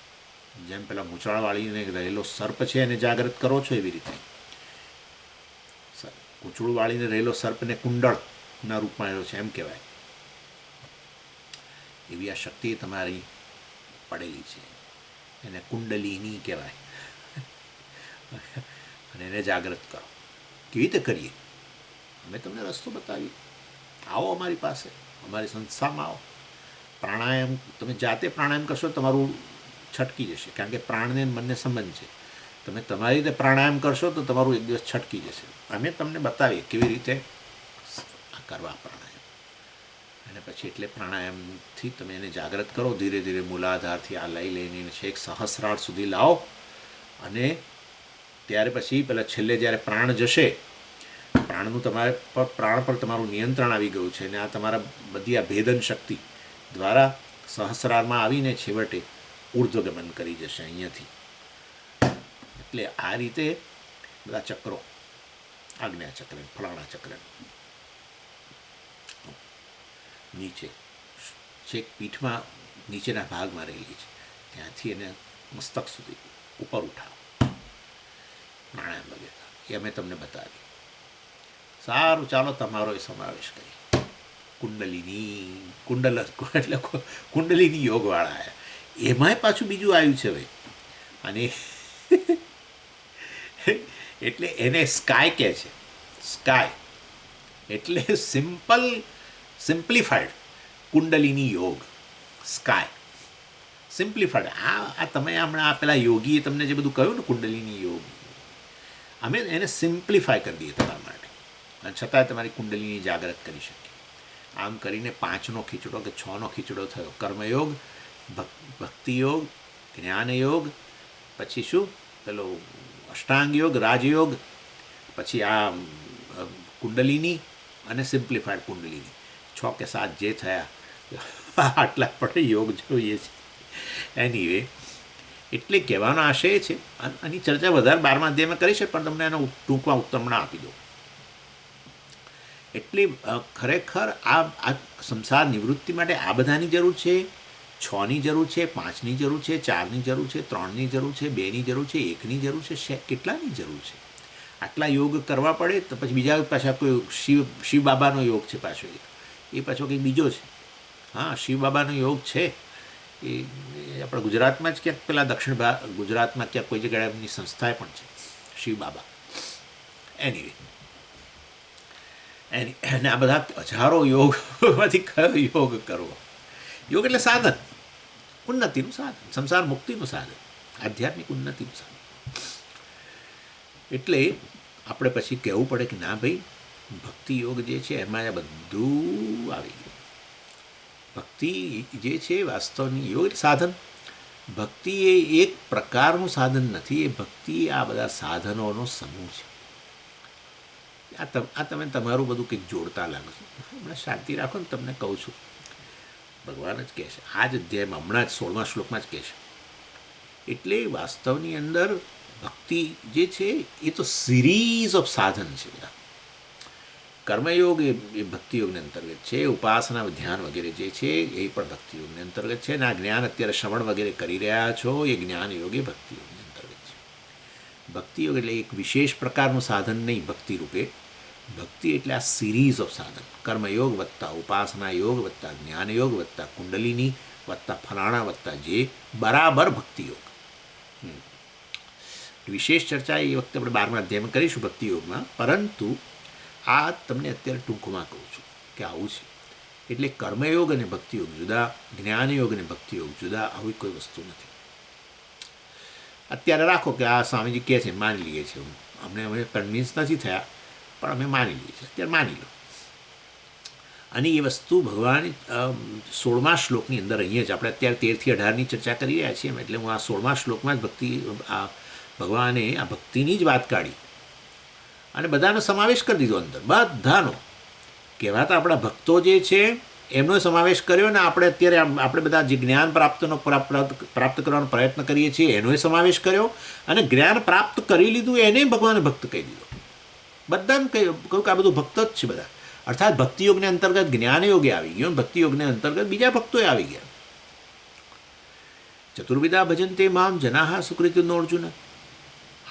જેમ પેલા ગૂંચળાવાળીને રહેલો સર્પ છે એને જાગૃત કરો છો, એવી રીતે ગૂંચળું વાળીને રહેલો સર્પને કુંડળના રૂપમાં આવ્યો છે એમ કહેવાય. એવી આ શક્તિ તમારી પડેલી છે, એને કુંડલીની કહેવાય. અને એને જાગૃત કરો. કેવી રીતે કરીએ? અમે તમને રસ્તો બતાવીએ. આવો અમારી પાસે, અમારી સંસ્થામાં આવો. પ્રાણાયામ તમે જાતે પ્રાણાયામ કરશો તમારું છટકી જશે, કારણ કે પ્રાણને મનને સંબંધ છે. તમે તમારી રીતે પ્રાણાયામ કરશો તો તમારું એક દિવસ છટકી જશે. અમે તમને બતાવીએ કેવી રીતે કરવા પ્રાણાયામ. અને પછી એટલે પ્રાણાયામથી તમે એને જાગૃત કરો. ધીરે ધીરે મૂલાધારથી આ લઈને છેક સહસ્રાર સુધી લાવો. અને ત્યારે પછી પેલા છેલ્લે જ્યારે પ્રાણ જશે, પ્રાણનું તમારે પ્રાણ પર તમારું નિયંત્રણ આવી ગયું છે, અને આ તમારા બધી આ ભેદન શક્તિ દ્વારા સહસ્રારમાં આવીને છેવટે ઉર્ધ્વગમન કરી જશે અહીંયાથી. એટલે આ રીતે બધા ચક્રો, આજ્ઞા ચક્ર, ફલાણા ચક્ર, નીચે છેક પીઠમાં નીચેના ભાગમાં રહેલી છે, ત્યાંથી એને મસ્તક સુધી ઉપર ઉઠાવો પ્રાણાયામ વગેરે. એ અમે તમને બતાવીએ. સારું, ચાલો તમારો એ સમાવેશ કરી. એટલે કુંડલીની યોગવાળા આવ્યા. એમાંય પાછું બીજું આવ્યું છે ભાઈ. અને એટલે એને સ્કાય કહે છે. સ્કાય એટલે સિમ્પ્લિફાઈડ કુંડલીની યોગ. Sky simplified. આ તમે હમણાં પેલા યોગીએ તમને જે બધું કહ્યું ને કુંડલીની યોગ, અમે એને સિમ્પ્લિફાય કરી દઈએ તમારા માટે, અને છતાંય તમારી કુંડલીની જાગૃત કરી શકીએ. આમ કરીને 5નો ખીચડો કે 6નો ખીચડો થયો. કર્મયોગ, ભક્તિયોગ, જ્ઞાનયોગ, પછી શું પેલો અષ્ટાંગ યોગ, રાજયોગ, પછી આ કુંડલીની અને સિમ્પ્લિફાઈડ કુંડલીની. 6 કે 7 જે થયા, આટલા પણ યોગ જોઈએ છે. એનીવે, એટલે કહેવાનો આશય છે. આની ચર્ચા વધારે 12મા અધ્યાયમાં કરી છે, પણ તમને એનો ટૂંકમાં ઉત્તમણા આપી દો. એટલે ખરેખર આ સંસાર નિવૃત્તિ માટે આ બધાની જરૂર છે. 6ની જરૂર છે, 5ની જરૂર છે, 4ની જરૂર છે, 3ની જરૂર છે, 2ની જરૂર છે, 1ની જરૂર છે, કેટલાની જરૂર છે? આટલા યોગ કરવા પડે તો પછી બીજા પાછા કોઈ શિવ બાબાનો યોગ છે પાછો, એ પાછો કંઈક બીજો છે. હા, શિવ બાબાનો યોગ છે. એ આપણા ગુજરાતમાં જ ક્યાંક પેલા દક્ષિણ ગુજરાતમાં ક્યાંક કોઈ જગ્યાએ એમની સંસ્થાએ પણ છે શિવ બાબા. એનીવે, અને આ બધા હજારો યોગમાંથી કયો યોગ કરવો? યોગ એટલે સાધન, ઉન્નતિનું સાધન, સંસાર મુક્તિનું સાધન, આધ્યાત્મિક ઉન્નતિનું સાધન. એટલે આપણે પછી કહેવું પડે કે ના ભાઈ, ભક્તિ યોગ જે છે એમાં આ બધું આવી ગયું. ભક્તિ જે છે વાસ્તવની યોગ એટલે સાધન. ભક્તિ એ એક પ્રકારનું સાધન નથી, એ ભક્તિ આ બધા સાધનોનો સમૂહ છે. આ તમે તમારું બધું કંઈક જોડતા લાગો છો. હમણાં શાંતિ રાખો ને, તમને કહું છું. ભગવાન જ કહે છે આ જ અધ્યાયમાં, હમણાં જ 16મા શ્લોકમાં જ કહે છે. એટલે વાસ્તવની અંદર ભક્તિ જે છે એ તો સિરીઝ ઓફ સાધન છે બધા. કર્મયોગ એ ભક્તિયોગની અંતર્ગત છે. ઉપાસના, ધ્યાન વગેરે જે છે એ પણ ભક્તિયોગની અંતર્ગત છે. અને આ જ્ઞાન અત્યારે શ્રવણ વગેરે કરી રહ્યા છો એ જ્ઞાન યોગ એ ભક્તિયોગની અંતર્ગત છે. ભક્તિયોગ એટલે એક વિશેષ પ્રકારનું સાધન નહીં ભક્તિ રૂપે. ભક્તિ એટલે આ સિરીઝ ઓફ સાધન. કર્મયોગ વત્તા ઉપાસના યોગ વત્તા જ્ઞાન યોગ વત્તા કુંડલીની વત્તા ફલાણા વત્તા જે બરાબર ભક્તિયોગ. વિશેષ ચર્ચા એ વખતે આપણે 12મા અધ્યાયમાં કરીશું ભક્તિયોગમાં, પરંતુ આ તમને અત્યારે ટૂંકમાં કહું છું કે આવું છે. એટલે કર્મયોગ અને ભક્તિયોગ જુદા, જ્ઞાનયોગ અને ભક્તિયોગ જુદા, આવી કોઈ વસ્તુ નથી. અત્યારે રાખો કે આ સ્વામીજી કહે છે, માની લઈએ છીએ. અમે કન્વિન્સ નથી થયા, પણ અમે માની લઈએ છીએ. અત્યારે માની લો. અને એ વસ્તુ ભગવાન 16મા શ્લોકની અંદર અહીંયા જ, આપણે અત્યારે 13થી 18ની ચર્ચા કરી રહ્યા છીએ, એટલે હું આ 16મા શ્લોકમાં જ ભક્તિ, આ ભગવાને આ ભક્તિની જ વાત કાઢી. અને બધાનો સમાવેશ કરી દીધો અંદર, બધાનો. કહેવાતા આપણા ભક્તો જે છે એમનો સમાવેશ કર્યો ને આપણે અત્યારે આપણે બધા જે જ્ઞાન પ્રાપ્ત કરવાનો પ્રયત્ન કરીએ છીએ એનો સમાવેશ કર્યો, અને જ્ઞાન પ્રાપ્ત કરી લીધું એને ભગવાને ભક્ત કહી દીધો. બધાને કહ્યું કે આ બધું ભક્ત જ છે બધા. અર્થાત ભક્તિયોગને અંતર્ગત જ્ઞાન યોગે આવી ગયો, ભક્તિયોગને અંતર્ગત બીજા ભક્તોએ આવી ગયા. ચતુર્વિધા ભજન્તે મામ જનાહ સુકૃતિનો અર્જુન.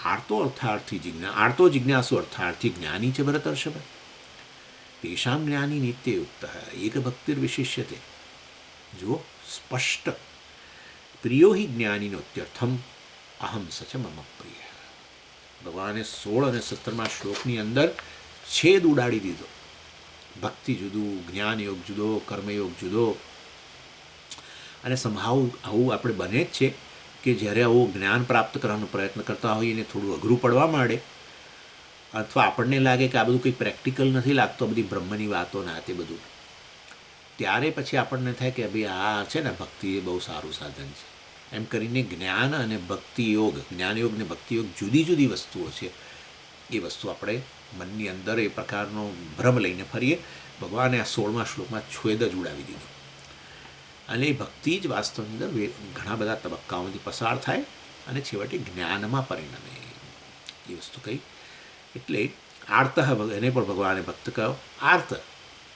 આર્તો જિજ્ઞાસુ અર્થાર્થી જ્ઞાની છે ભરતર્ષભ. તેષામ જ્ઞાની નિત્યયુક્ત એક ભક્તિર્વિશિષ્યતે. જો સ્પષ્ટ પ્રિયો હિ જ્ઞાનીનોત્યર્થમ અહમ સચ મમ પ્રિય. ભગવાને 16 અને 17મા શ્લોકની અંદર છેદ ઉડાડી દીધો. ભક્તિ જુદું, જ્ઞાનયોગ જુદો, કર્મયોગ જુદો. અને સંભાવ આવું આપણે બને જ છે કે જ્યારે આવું જ્ઞાન પ્રાપ્ત કરવાનો પ્રયત્ન કરતા હોઈએ એને થોડું અઘરું પડવા માંડે, અથવા આપણને લાગે કે આ બધું કંઈ પ્રેક્ટિકલ નથી લાગતો, બધી બ્રહ્મની વાતો ના તે બધું, ત્યારે પછી આપણને થાય કે ભાઈ આ છે ને ભક્તિ એ બહુ સારું સાધન છે. એમ કરીને જ્ઞાન અને ભક્તિયોગ, જ્ઞાનયોગ ને ભક્તિયોગ જુદી જુદી વસ્તુઓ છે. એ વસ્તુ આપણે મનની અંદર એ પ્રકારનો ભ્રમ લઈને ફરીએ. ભગવાને આ 16મા શ્લોકમાં છેદ જ ઉડાવી દીધો. અને એ ભક્તિ જ વાસ્તવની અંદર ઘણા બધા તબક્કાઓમાંથી પસાર થાય અને છેવટે જ્ઞાનમાં પરિણમે. એ વસ્તુ કહી. એટલે આર્ત એને પણ ભગવાને ભક્ત કહ્યો. આર્ત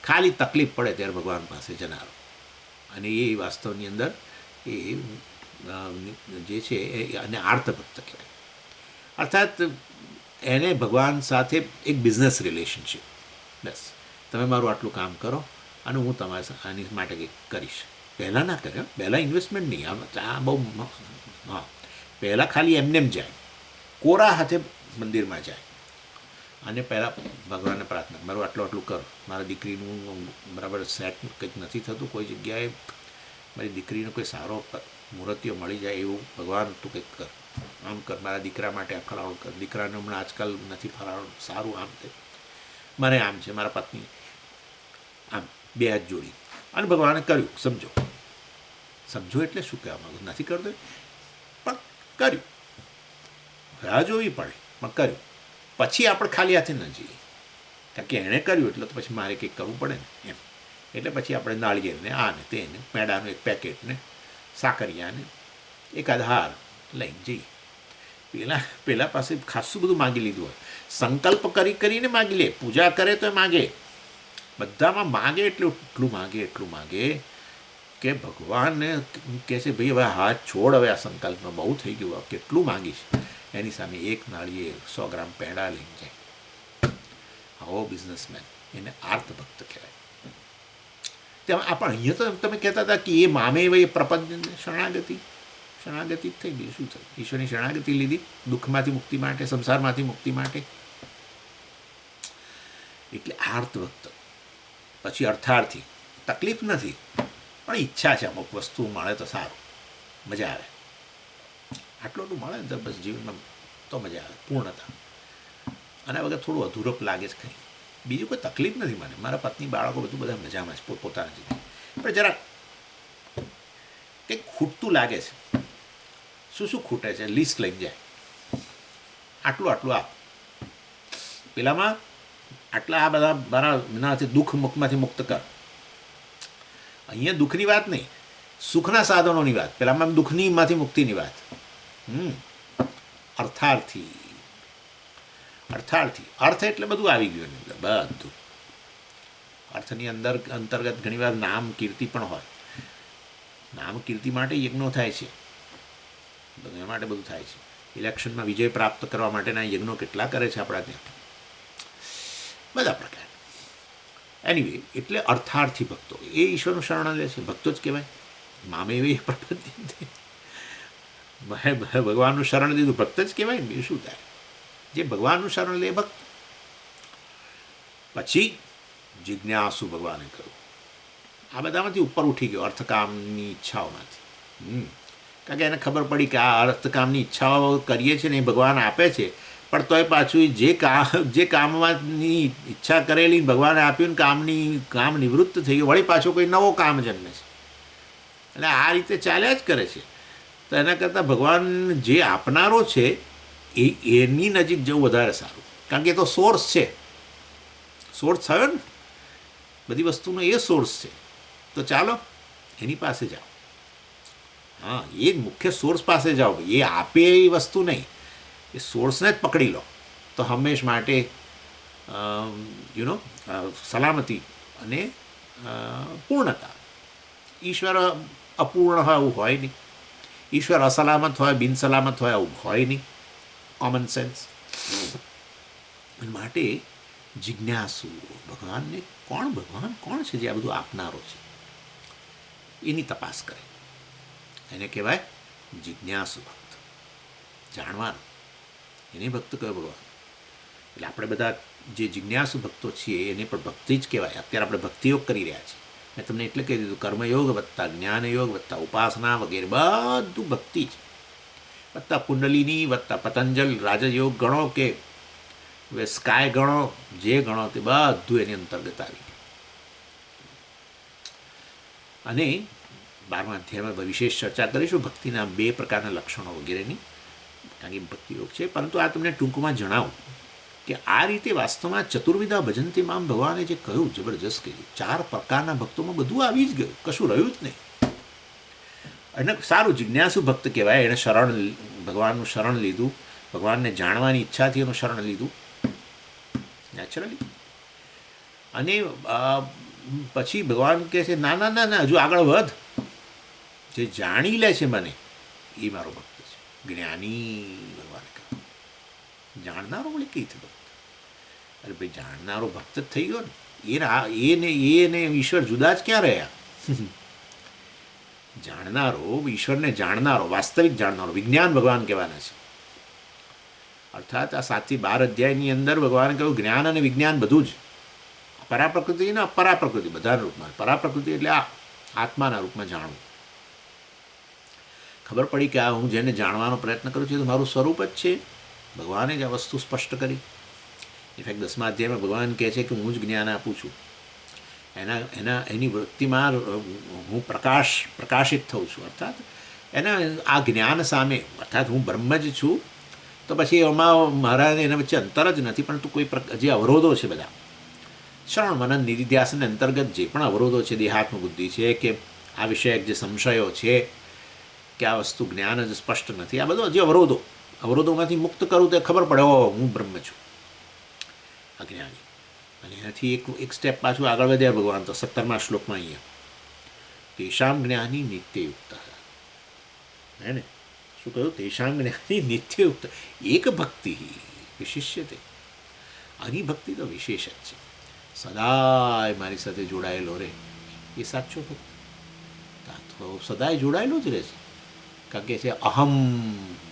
ખાલી તકલીફ પડે ત્યારે ભગવાન પાસે જનારો. અને એ વાસ્તવની અંદર એ જે છે એને આર્ત ભક્ત કહેવાય. અર્થાત એને ભગવાન સાથે એક બિઝનેસ રિલેશનશિપ. બસ તમે મારું આટલું કામ કરો અને હું તમારે આની માટે કંઈક કરીશ. પહેલાં ના કર્યો, પહેલાં ઇન્વેસ્ટમેન્ટ નહીં. આ બહુ હા, પહેલાં ખાલી એમને એમ જાય, કોરા હાથે મંદિરમાં જાય અને પહેલાં ભગવાનને પ્રાર્થના, મારું આટલું કરો, મારા દીકરીનું બરાબર સેટ કંઈક નથી થતું કોઈ જગ્યાએ, મારી દીકરીનો કોઈ સારો મૂર્તિઓ મળી જાય એવું ભગવાન તું કંઈક કર, આમ કર, મારા દીકરા માટે આ ફરાળ કર, દીકરાને હમણાં આજકાલ નથી ફરાળ સારું, આમ તે મારે આમ છે, મારા પત્ની આમ, બે હાથ જોડી અને ભગવાને કર્યું. સમજો એટલે શું કહેવા માગું, નથી કરતો પણ કર્યું, રાહ જોવી પડે પણ કર્યું. પછી આપણે ખાલી હાથે ન જઈએ, કારણ કે એણે કર્યું એટલે તો પછી મારે કંઈક કરવું પડે ને એમ. એટલે પછી આપણે નાળિયેરને આને તેને પેડાનું એક પેકેટને સાકરિયાને એકાદ હાર લઈને જઈએ. પેલા પાસે ખાસું બધું માગી લીધું હોય, સંકલ્પ કરીને માગી લે, પૂજા કરે તો માગે, બધામાં માગે એટલું માગે કે ભગવાનને કહે છે ભાઈ હવે હાથ છોડ, હવે આ સંકલ્પમાં બહુ થઈ ગયું, કેટલું માગીશ. એની સામે એક નાળીએ 100 ગ્રામ પેંડા લઈને જાય. આવો બિઝનેસમેન, એને આર્ત ભક્ત કહેવાય. તેમ આપણે અહીંયા તો તમે કહેતા હતા કે એ મામે એ પ્રપંચને શરણાગતિ જ થઈ ગઈ. શું થયું? ઈશ્વરની શરણાગતિ લીધી દુઃખમાંથી મુક્તિ માટે, સંસારમાંથી મુક્તિ માટે. એટલે આર્ત ભક્ત. પછી અર્થાર્થી, તકલીફ નથી પણ ઈચ્છા છે અમુક વસ્તુ મળે તો સારું, મજા આવે, આટલું મળે ને તો બસ જીવનમાં તો મજા આવે, પૂર્ણતા. અને વગર થોડું અધૂરપ લાગે છે ખરી, બીજું કોઈ તકલીફ નથી મને. મારા પત્ની, બાળકો બધું બધા મજામાં છે પોતાના જગ્યાએ. પણ જરા કંઈક ખૂટતું લાગે છે. શું ખૂટે છે લિસ્ટ લઈને જાય, આટલું આપ, પેલામાં આટલા, આ બધા મારાથી દુઃખમાંથી મુક્ત કર. અહીંયા દુઃખની વાત નહીં, સુખના સાધનોની વાત. પેલામાં દુઃખનીમાંથી મુક્તિની વાત. અર્થાર્થી અર્થ એટલે બધું આવી ગયું એની અંદર, બધું. અર્થની અંતર્ગત ઘણીવાર નામ કીર્તિ પણ હોય. નામ કીર્તિ માટે યજ્ઞો થાય છે, એ માટે બધું થાય છે. ઇલેક્શનમાં વિજય પ્રાપ્ત કરવા માટેના યજ્ઞો કેટલા કરે છે આપણા ત્યાં, બધા પ્રકાર. એનીવે, એટલે અર્થાર્થી ભક્તો એ ઈશ્વરનું શરણ લે છે, ભક્તો જ કહેવાય. મામે એવી ભગવાનનું શરણ લીધું, ભક્ત જ કહેવાય ને. શું થાય? જે ભગવાનનું શરણ લે ભક્ત. પછી જિજ્ઞાસુ ભગવાને કહ્યું. આ બધામાંથી ઉપર ઉઠી ગયો, અર્થકામની ઈચ્છાઓમાંથી. કારણ કે એને ખબર પડી કે આ અર્થકામની ઈચ્છાઓ કરીએ છીએ ને એ ભગવાન આપે છે, પણ તોય પાછું જે કામની ઈચ્છા કરેલી ભગવાને આપ્યું ને કામ નિવૃત્ત થઈ ગયું, વળી પાછો કોઈ નવો કામ જન્મે છે. એટલે આ રીતે ચાલ્યા જ કરે છે. તો એના કરતાં ભગવાન જે આપનારો છે એની નજીક જવું વધારે સારું. કારણ કે એ તો સોર્સ છે, સોર્સ થયો ને બધી વસ્તુનો, એ સોર્સ છે. તો ચાલો એની પાસે જાઓ. હા, એ જ મુખ્ય સોર્સ પાસે જાઓ. એ આપે એ વસ્તુ નહીં, એ સોર્સને જ પકડી લો તો હંમેશ માટે સલામતી અને પૂર્ણતા. ઈશ્વર અપૂર્ણ હોય એવું હોય નહીં, ઈશ્વર અસલામત હોય, બિનસલામત હોય એવું હોય નહીં. Common sense. માટે જિજ્ઞાસુ, ભગવાન કોણ છે જે આ બધું આપનારો છે, એની તપાસ કરે. એને કહેવાય જિજ્ઞાસુ ભક્ત. જાણવાનું, એને ભક્ત કયો ભગવાન. એટલે આપણે બધા જે જિજ્ઞાસુ ભક્તો છીએ એને પણ ભક્તિ જ કહેવાય. અત્યારે આપણે ભક્તિયોગ કરી રહ્યા છીએ. મેં તમને એટલે કહી દીધું, કર્મયોગ વત્તા જ્ઞાનયોગ વત્તા ઉપાસના વગેરે બધું ભક્તિ જ, વત્તા કુંડલિની વત્તા પતંજલ રાજયોગ ગણો કે સ્કાય ગણો, જે ગણો તે બધું એની અંતર્ગત આવી. અને 12મા અધ્યાયમાં વિશેષ ચર્ચા કરીશું ભક્તિના 2 પ્રકારના લક્ષણો વગેરેની, કારણ કે ભક્તિયોગ છે. પરંતુ આ તમને ટૂંકમાં જણાવું કે આ રીતે વાસ્તવમાં ચતુર્વિધા ભજનથી મામ ભગવાને જે કહ્યું, જબરજસ્ત કહ્યું. 4 પ્રકારના ભક્તોમાં બધું આવી જ ગયું, કશું રહ્યું જ નહીં. અને સારું જિજ્ઞાસુ ભક્ત કહેવાય. એણે ભગવાનનું શરણ લીધું, ભગવાનને જાણવાની ઈચ્છાથી એનું શરણ લીધું નેચરલી. અને પછી ભગવાન કહે છે ના ના ના ના, હજુ આગળ વધ. જે જાણી લે છે મને એ મારો ભક્ત છે. જ્ઞાની ભગવાને કહ્યું. જાણનારો વળી કઈ થયો ભક્ત? અરે ભાઈ, જાણનારો ભક્ત જ થઈ ગયો ને. એને ઈશ્વર જુદા જ ક્યાં રહ્યા? જાણનારો, ઈશ્વરને જાણનારો, વાસ્તવિક જાણનારો, વિજ્ઞાન ભગવાન કહેવાના છે. અર્થાત આ 7 થી 12 અધ્યાયની અંદર ભગવાને કહ્યું જ્ઞાન અને વિજ્ઞાન બધું જ, પરાપ્રકૃતિ ને અપરાપ્રકૃતિ બધાના રૂપમાં. પરાપ્રકૃતિ એટલે આ આત્માના રૂપમાં જાણવું. ખબર પડી કે આ હું જેને જાણવાનો પ્રયત્ન કરું છું તો મારું સ્વરૂપ જ છે. ભગવાને જ આ વસ્તુ સ્પષ્ટ કરી. ઇનફેક્ટ 10મા અધ્યાયમાં ભગવાન કહે છે કે હું જ જ્ઞાન આપું છું. એની વૃત્તિમાં હું પ્રકાશિત થઉં છું. અર્થાત આ જ્ઞાન સામે, અર્થાત હું બ્રહ્મ જ છું, તો પછી એમાં મારા એના વચ્ચે અંતર જ નથી. પરંતુ કોઈ જે અવરોધો છે બધા, શ્રવણ મનન નિધિધ્યાસન અંતર્ગત જે પણ અવરોધો છે, દેહાત્મ બુદ્ધિ છે કે આ વિષયક જે સંશયો છે કે આ વસ્તુ જ્ઞાન જ સ્પષ્ટ નથી, આ બધો જે અવરોધોમાંથી મુક્ત કરું તો ખબર પડે હું બ્રહ્મ છું, અજ્ઞાની. અને એનાથી એક સ્ટેપ પાછું આગળ વધ્યા ભગવાન તો 17મા શ્લોકમાં અહીંયા તેષામ જ્ઞાની નિત્યયુક્ત. હે ને શું કહ્યું? તેષામ જ્ઞાની નિત્યયુક્ત એક ભક્તિ વિશિષ્યતે. આની ભક્તિ તો વિશેષ જ છે. સદાય મારી સાથે જોડાયેલો રહે એ સાચો ભક્ત. તો સદાય જોડાયેલો જ રહે છે. કારણ કે છે અહમ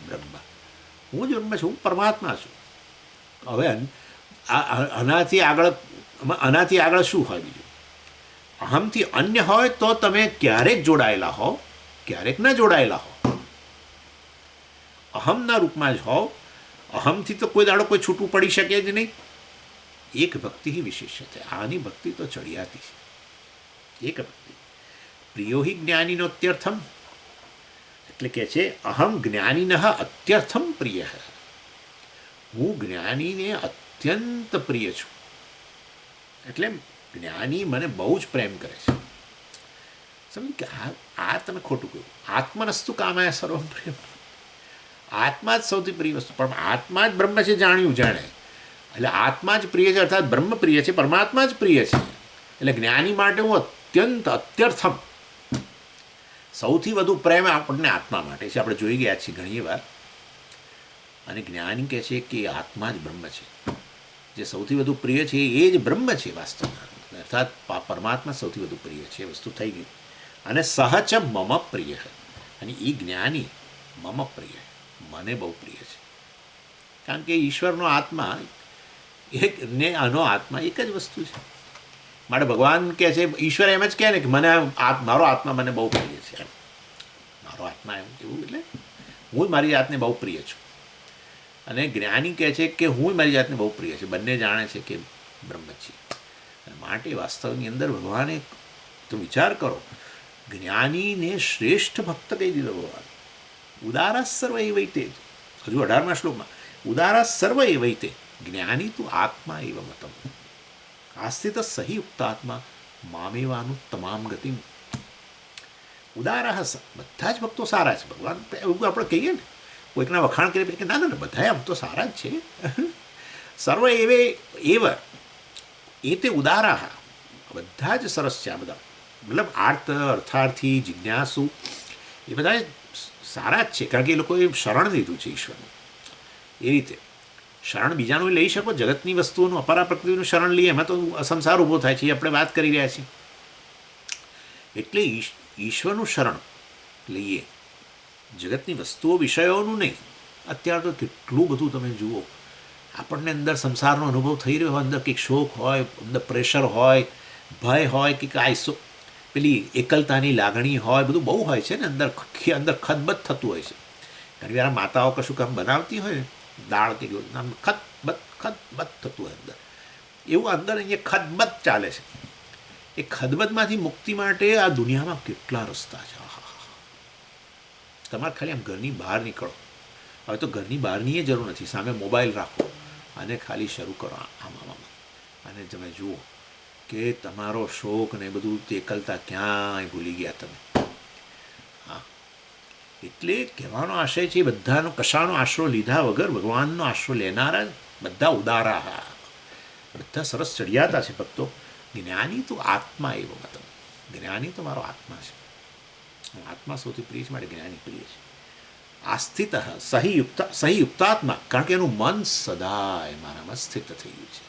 બ્રહ્મ, હું જ બ્રહ્મ છું, હું પરમાત્મા છું. હવે આનાથી આગળ શું હોય બીજું? અહમથી અન્ય હોય તો તમે ક્યારેક જોડાયેલા હો, ક્યારેક ન જોડાયેલા હો. અહમના રૂપમાં જ હોવ. અહમથી તો કોઈ દાડો કોઈ છૂટું પડી શકે જ નહીં. એક ભક્તિ વિશેષ છે. આની ભક્તિ તો ચડિયાતી છે. એક ભક્તિ પ્રિયો હિ જ્ઞાનીનો અત્યર્થમ, એટલે કે છે અહમ જ્ઞાનીન અત્યર્થમ પ્રિય. હું જ્ઞાનીને અત્યંત પ્રિય છું. એટલે જ્ઞાની મને બહુ જ પ્રેમ કરે છે. સમજ કે આ તમે ખોટું કહ્યું. આત્મનસ્તુ કામાય સર્વમ પ્રિય. આત્મા જ સૌથી પ્રિય વસ્તુ, પણ આત્મા જ બ્રહ્મ છે, જાણે. એટલે આત્મા જ પ્રિય છે, અર્થાત બ્રહ્મ પ્રિય છે, પરમાત્મા જ પ્રિય છે. એટલે જ્ઞાની માટે હું અત્યર્થમ, સૌથી વધુ પ્રેમ આપણને આત્મા માટે છે. આપણે જોઈ ગયા છીએ ઘણી વાર. અને જ્ઞાની કહે છે કે આત્મા જ બ્રહ્મ છે, જે સૌથી વધુ પ્રિય છે એ જ બ્રહ્મ છે વાસ્તવમાં. અર્થાત પરમાત્મા સૌથી વધુ પ્રિય છે. એ વસ્તુ થઈ ગઈ. અને સહચ મમ પ્રિય, અને એ જ્ઞાની મમ પ્રિય, મને બહુ પ્રિય છે. કારણ કે ઈશ્વરનો આત્મા ને આનો આત્મા એક જ વસ્તુ છે. માટે ભગવાન કહે છે, ઈશ્વર એમ જ કહે ને કે મારો આત્મા મને બહુ પ્રિય છે. મારો આત્મા એમ કેવું એટલે હું મારી જાતને બહુ પ્રિય છું. અને જ્ઞાની કહે છે કે હું મારી જાતને બહુ પ્રિય છે. બંને જાણે છે કે બ્રહ્મ છે. માટે વાસ્તવની અંદર ભગવાને, તો વિચાર કરો, જ્ઞાનીને શ્રેષ્ઠ ભક્ત કહી દીધો ભગવાન. ઉદારા સર્વ એ વૈતે, હજુ 18મા શ્લોકમાં ઉદારા સર્વ એ વૈતે, જ્ઞાની તું આત્મા એવ મતમ આસ્થિત સહી યુક્તાત્મા મામેવાનું તમામ ગતિ. ઉદારા બધા જ ભક્તો સારા છે. ભગવાન એવું આપણે કહીએ ને, કોઈકના વખાણ કરીએ પછી કે ના ના બધા આમ તો સારા જ છે. સર્વ એવ એ તે ઉદારા બધા જ સરસ છે. આ બધા મતલબ અર્થાર્થી જિજ્ઞાસુ એ બધા સારા જ છે, કારણ કે એ લોકોએ શરણ લીધું છે ઈશ્વરનું. એ રીતે શરણ બીજાનું લઈ શકો, જગતની વસ્તુઓનું અપરા પ્રકૃતિનું શરણ લઈએ એમાં તો સંસાર ઊભો થાય છે, એ આપણે વાત કરી રહ્યા છીએ. એટલે ઈશ્વરનું શરણ લઈએ, જગતની વસ્તુઓ વિષયોનું નહીં. અત્યારે તો કેટલું બધું તમે જુઓ, આપણને અંદર સંસારનો અનુભવ થઈ રહ્યો હોય, અંદર કંઈક શોક હોય, અંદર પ્રેશર હોય, ભય હોય, કે કાંઈ પેલી એકલતાની લાગણી હોય, બધું બહુ હોય છે ને અંદર. અંદર ખતબત થતું હોય છે. ઘણી વાર માતાઓ કશું કામ બનાવતી હોય ને, દાળ કે આમ ખતબત થતું હોય અંદર, એવું અંદર અહીંયા ખતબત ચાલે છે. એ ખતબતમાંથી મુક્તિ માટે આ દુનિયામાં કેટલા રસ્તા છે. તમારે ખાલી આમ ઘરની બહાર નીકળો. હવે તો ઘરની બહારની એ જરૂર નથી, સામે મોબાઈલ રાખો અને ખાલી શરૂ કરો આમાં, અને તમે જુઓ કે તમારો શોક ને બધું એકલતા ક્યાંય ભૂલી ગયા તમે. હા, એટલે કહેવાનો આશય છે બધાનો કશાનો આશરો લીધા વગર ભગવાનનો આશરો લેનારા બધા ઉદારા, બધા સરસ ચડિયાતા છે ભક્તો. જ્ઞાની તો આત્મા એવો મતલબ, જ્ઞાની તો મારો આત્મા છે. આત્મા સૌથી પ્રિય છે, માટે જ્ઞાની પ્રિય છે. આસ્થિત સહી યુક્તાત્મા, કારણ કે એનું મન સદાય મારામાં સ્થિત થઈ ગયું છે,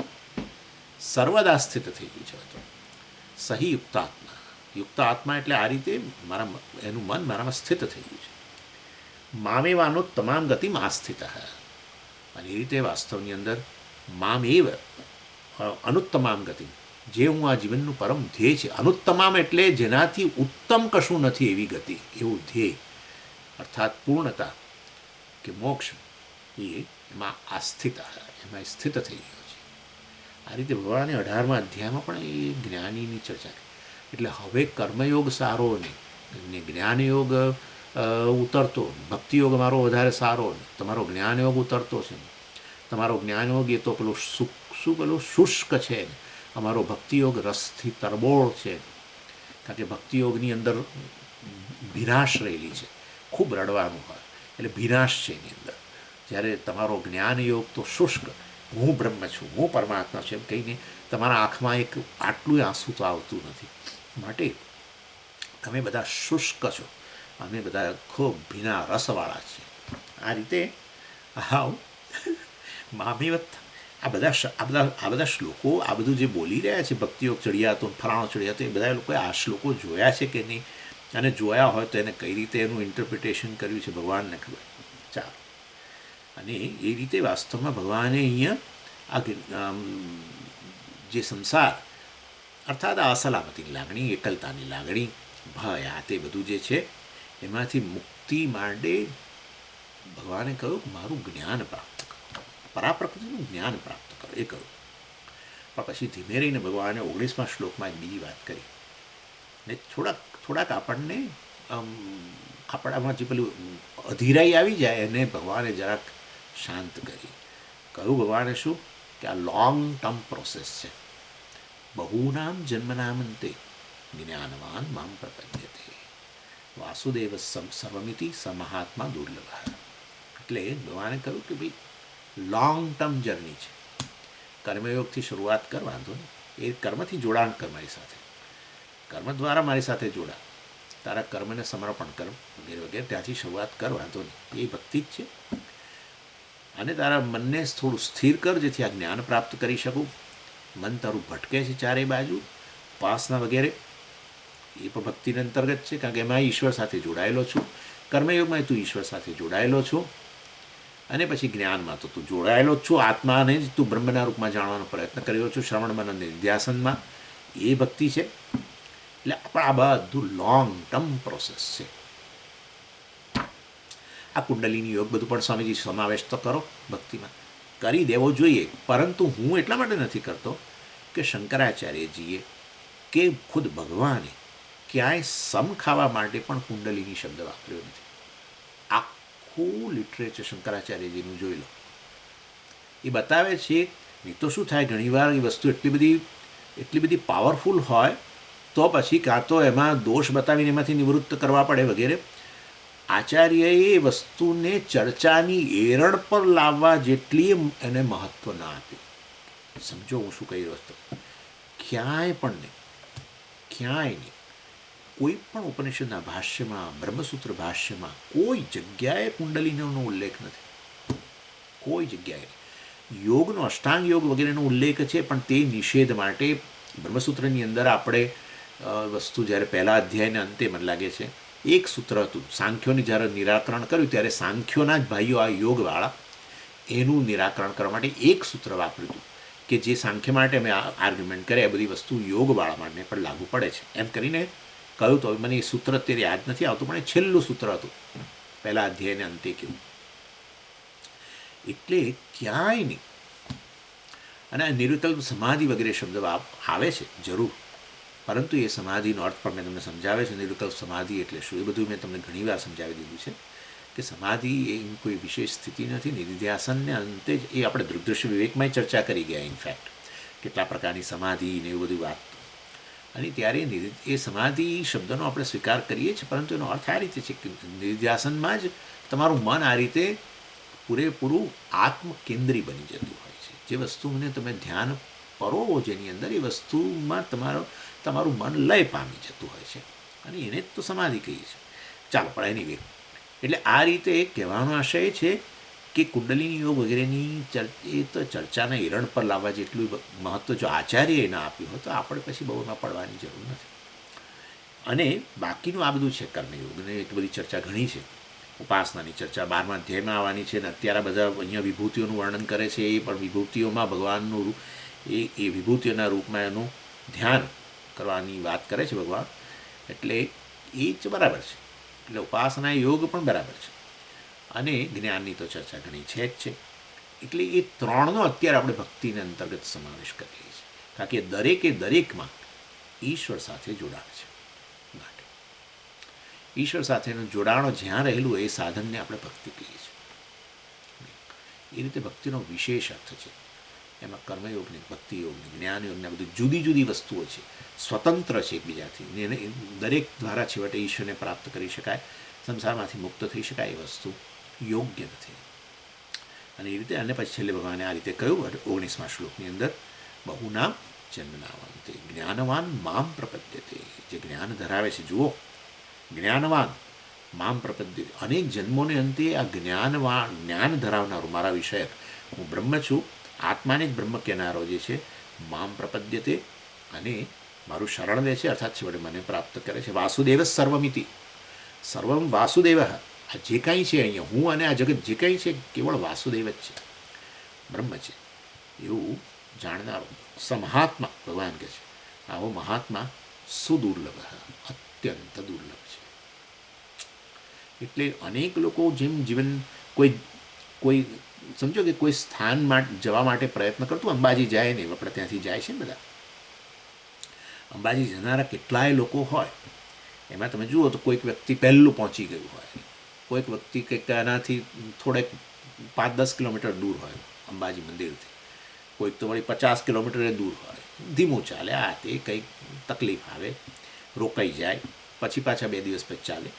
સર્વદા સ્થિત થઈ ગયું છે. તો સહી યુક્તાત્મા, યુક્ત આત્મા એટલે આ રીતે એનું મન મારામાં સ્થિત થઈ ગયું છે. મામેવાનો તમામ ગતિમાં આસ્થિત, અને એ રીતે વાસ્તવની અંદર મામેવ અનુત્તમામ ગતિ, જે હું આ જીવનનું પરમ ધ્યેય છે. અનુત્તમામ એટલે જેનાથી ઉત્તમ કશું નથી એવી ગતિ, એવું ધ્યેય અર્થાત પૂર્ણતા કે મોક્ષ, એમાં આસ્થિત, એમાં સ્થિત થઈ ગયો છે. આ રીતે ભગવાને 18મા અધ્યાયમાં પણ એ જ્ઞાનીની ચર્ચા કરી. એટલે હવે કર્મયોગ સારો ને જ્ઞાનયોગ ઉતરતો, ભક્તિયોગ અમારો વધારે સારો ને તમારો જ્ઞાનયોગ ઉતરતો છે. તમારો જ્ઞાનયોગ એ તો પેલું પેલું શુષ્ક છે ને, અમારો ભક્તિયોગ રસથી તરબોળ છે. કારણ કે ભક્તિયોગની અંદર ભીનાશ રહેલી છે, ખૂબ રડવાનું હોય એટલે ભીનાશ છે એની અંદર. જ્યારે તમારો જ્ઞાનયોગ તો શુષ્ક, હું બ્રહ્મ છું, હું પરમાત્મા છું એમ કહીને તમારા આંખમાં એક આટલું આંસુ તો આવતું નથી. માટે તમે બધા શુષ્ક છો, અમે બધા ખૂબ ભીના રસવાળા છીએ. આ રીતે હાવ મામીવત આ બધા શ્લોકો, આ બધું જે બોલી રહ્યા છે ભક્તિયોગ ચડિયાતો, ફલાણો ચડિયાતો, એ બધા લોકોએ આ શ્લોકો જોયા છે કે નહીં, અને જોયા હોય તો એને કઈ રીતે એનું ઇન્ટરપ્રિટેશન કર્યું છે ભગવાનને ખબર. ચાલો, અને એ રીતે વાસ્તવમાં ભગવાને અહીંયા આ જે સંસાર અર્થાત અસલામતીની લાગણી, એકલતાની લાગણી, ભય, આ તે બધું જે છે એમાંથી મુક્તિ માટે ભગવાને કહ્યું કે મારું જ્ઞાન પ્રાપ્ત કરો, પરાપ્રકૃતિનું જ્ઞાન પ્રાપ્ત કરો, એ કહ્યું. પણ પછી ધીમે રહીને ભગવાને 19મા શ્લોકમાં એક બીજી વાત કરી ને થોડાક આપણને આપણામાં જે પેલું અધીરાઈ આવી જાય એને ભગવાને જરાક શાંત કરી. કહ્યું ભગવાને શું કે આ લોંગ ટર્મ પ્રોસેસ છે. બહુનામ જન્મનામંતે જ્ઞાનવાન મામ પ્રપદ્યતે વાસુદેવ સર્વમિતિ સમહાત્મા દુર્લભ. એટલે ભગવાને કહ્યું કે ભાઈ લોંગ ટર્મ જર્ની છે. કર્મયોગથી શરૂઆત કર, વાંધો નહીં, એ કર્મથી જોડાણ કર મારી સાથે, કર્મ દ્વારા મારી સાથે જોડા, તારા કર્મને સમર્પણ કર વગેરે વગેરે, ત્યાંથી શરૂઆત કર, વાંધો નહીં, એ ભક્તિ જ છે. અને તારા મનને થોડું સ્થિર કર જેથી આ જ્ઞાન પ્રાપ્ત કરી શકું. મન તારું ભટકે છે ચારે બાજુ, ઉપાસના વગેરે એ પણ ભક્તિને અંતર્ગત છે, કારણ કે એમાં ઈશ્વર સાથે જોડાયેલો છું. કર્મયોગમાં તું ઈશ્વર સાથે જોડાયેલો છું, અને પછી જ્ઞાનમાં તો તું જોડાયેલો જ છું. આત્માને જ તું બ્રહ્મના રૂપમાં જાણવાનો પ્રયત્ન કર્યો છું શ્રવણ મનન નિધ્યાસનમાં, એ ભક્તિ છે. એટલે આ બધું લોંગ ટર્મ પ્રોસેસ છે. આ કુંડલીની યોગ બધું પણ સ્વામીજી સમાવેશ તો કરો, ભક્તિમાં કરી દેવો જોઈએ. પરંતુ હું એટલા માટે નથી કરતો કે શંકરાચાર્યજીએ કે ખુદ ભગવાને ક્યાંય સમ ખાવા માટે પણ કુંડલીની શબ્દ વાપર્યો નથી. આખું લિટરેચર શંકરાચાર્યજીનું જોઈ લો, એ બતાવે છે. નહીં તો શું થાય, ઘણીવાર એ વસ્તુ એટલી બધી પાવરફુલ હોય તો પછી કાં તો એમાં દોષ બતાવીને એમાંથી નિવૃત્ત કરવા પડે વગેરે. આચાર્યએ એ વસ્તુને ચર્ચાની એરડ પર લાવવા જેટલી એને મહત્ત્વ ના આપ્યું. સમજો હું શું કહી રહ્યો હતો. ક્યાંય પણ નહીં, ક્યાંય નહીં, કોઈ પણ ઉપનિષદના ભાષ્યમાં, બ્રહ્મસૂત્ર ભાષ્યમાં કોઈ જગ્યાએ કુંડલિનીનો ઉલ્લેખ નથી. કોઈ જગ્યાએ યોગનો, અષ્ટાંગ યોગ વગેરેનો ઉલ્લેખ છે, પણ તે નિષેધ માટે બ્રહ્મસૂત્રની અંદર આપણે વસ્તુ જ્યારે પહેલા અધ્યાયના અંતે મને લાગે છે એક સૂત્ર હતું. સાંખ્યોની જ્યારે નિરાકરણ કર્યું ત્યારે સાંખ્યોના જ ભાઈઓ આ યોગવાળા એનું નિરાકરણ કરવા માટે એક સૂત્ર વાપર્યું હતું કે જે સાંખ્ય માટે અમે આર્ગ્યુમેન્ટ કરે એ બધી વસ્તુ યોગવાળા માટે પણ લાગુ પડે છે એમ કરીને કહ્યું. તો મને એ સૂત્ર અત્યારે યાદ નથી આવતું, પણ એ છેલ્લું સૂત્ર હતું પહેલા અધ્યાયને અંતે કેવું. એટલે ક્યાંય નહીં. અને આ નિર્વિકલ્પ સમાધિ વગેરે શબ્દ આવે છે જરૂર, પરંતુ એ સમાધિનો અર્થ પણ મેં તમને સમજાવે છે. નિર્વિકલ્પ સમાધિ એટલે શું એ બધું મેં તમને ઘણીવાર સમજાવી દીધું છે કે સમાધિ એ કોઈ વિશેષ સ્થિતિ નથી. નિધિધ્યાસનને અંતે જ એ આપણે દૃગ્દૃશ્ય વિવેકમાં ચર્ચા કરી ગયા ઇનફેક્ટ, કેટલા પ્રકારની સમાધિ ને એવું બધું વાત. અને ત્યારે એ સમાધિ શબ્દનો આપણે સ્વીકાર કરીએ છીએ, પરંતુ એનો અર્થ આ રીતે છે કે નિધિધ્યાસનમાં જ તમારું મન આ રીતે પૂરેપૂરું આત્મકેન્દ્રી બની જતું હોય છે. જે વસ્તુને તમે ધ્યાન પરોવો જેની અંદર, એ વસ્તુમાં તમારું મન લય પામી જતું હોય છે, અને એને જ તો સમાધિ કહીએ છીએ. ચાલો, પણ એની એટલે આ રીતે કહેવાનો આશય છે કે કુંડલિની યોગ વગેરેની એ તો ચર્ચાના એરણ પર લાવવા જેટલું મહત્ત્વ જો આચાર્યએ ના આપ્યું હોય તો આપણે પછી બહુ એમાં પડવાની જરૂર નથી. અને બાકીનું આ બધું છે કર્મયોગને એટલી બધી ચર્ચા ઘણી છે. ઉપાસનાની ચર્ચા 12મા અધ્યાયમાં આવવાની છે, ને અત્યારે બધા અહીંયા વિભૂતિઓનું વર્ણન કરે છે. એ પણ વિભૂતિઓમાં ભગવાનનું એ વિભૂતિઓના રૂપમાં એનું ધ્યાન કરવાની વાત કરે છે ભગવાન. એટલે એ જ બરાબર છે. એટલે ઉપાસના યોગ પણ બરાબર છે, અને જ્ઞાનની તો ચર્ચા ઘણી છે જ છે. એટલે એ ત્રણનો અત્યારે આપણે ભક્તિને અંતર્ગત સમાવેશ કરીએ છીએ, કારણ કે દરેકમાં ઈશ્વર સાથે જોડાણ છે. માટે ઈશ્વર સાથેનું જોડાણો જ્યાં રહેલું એ સાધનને આપણે ભક્તિ કહીએ છીએ. એ રીતે ભક્તિનો વિશેષ અર્થ છે. એમાં કર્મયોગની, ભક્તિયોગની, જ્ઞાનયોગની બધી જુદી જુદી વસ્તુઓ છે, સ્વતંત્ર છે એકબીજાથી. એને દરેક દ્વારા છેવટે ઈશ્વરને પ્રાપ્ત કરી શકાય, સંસારમાંથી મુક્ત થઈ શકાય એ વસ્તુ યોગ્ય નથી. અને એ રીતે, અને પછી છેલ્લે ભગવાને આ રીતે કહ્યું 19મા શ્લોકની અંદર, બહુનામ જન્મનાવાન તે જ્ઞાનવાન મામ પ્રપદ્યતે. જે જ્ઞાન ધરાવે છે, જુઓ, જ્ઞાનવાન મામ પ્રપદ્યતે, અનેક જન્મોને અંતે આ જ્ઞાન ધરાવનારું, મારા વિષયક, હું બ્રહ્મ છું, આત્માને જ બ્રહ્મ કહેનારો જે છે, મામ પ્રપદ્યતે, અને મારું શરણ લે છે, અર્થાત છેવટે મને પ્રાપ્ત કરે છે. વાસુદેવ સર્વમિતિ, સર્વમ વાસુદેવ. આ જે કાંઈ છે અહીંયા, હું અને આ જગત જે કાંઈ છે, કેવળ વાસુદેવ જ છે, બ્રહ્મ છે, એવું જાણનારો સમહાત્મા ભગવાન કહે છે. આવો મહાત્મા સુદુર્લભ, અત્યંત દુર્લભ છે. એટલે અનેક લોકો જેમ જીવન કોઈ સમજો કે કોઈ સ્થાનમાં જવા માટે પ્રયત્ન કરતું, અંબાજી જાય ને, આપણે ત્યાંથી જાય છે ને બધા, અંબાજી જનારા કેટલાય લોકો હોય, એમાં તમે જુઓ તો કોઈક વ્યક્તિ પહેલું પહોંચી ગયું હોય, કોઈક વ્યક્તિ કંઈક એનાથી થોડેક 5-10 કિલોમીટર દૂર હોય અંબાજી મંદિરથી, કોઈક તો વળી 50 કિલોમીટરે દૂર હોય, ધીમું ચાલે, આ તે કંઈક તકલીફ આવે, રોકાઈ જાય, પછી પાછા 2 દિવસ પછી ચાલે.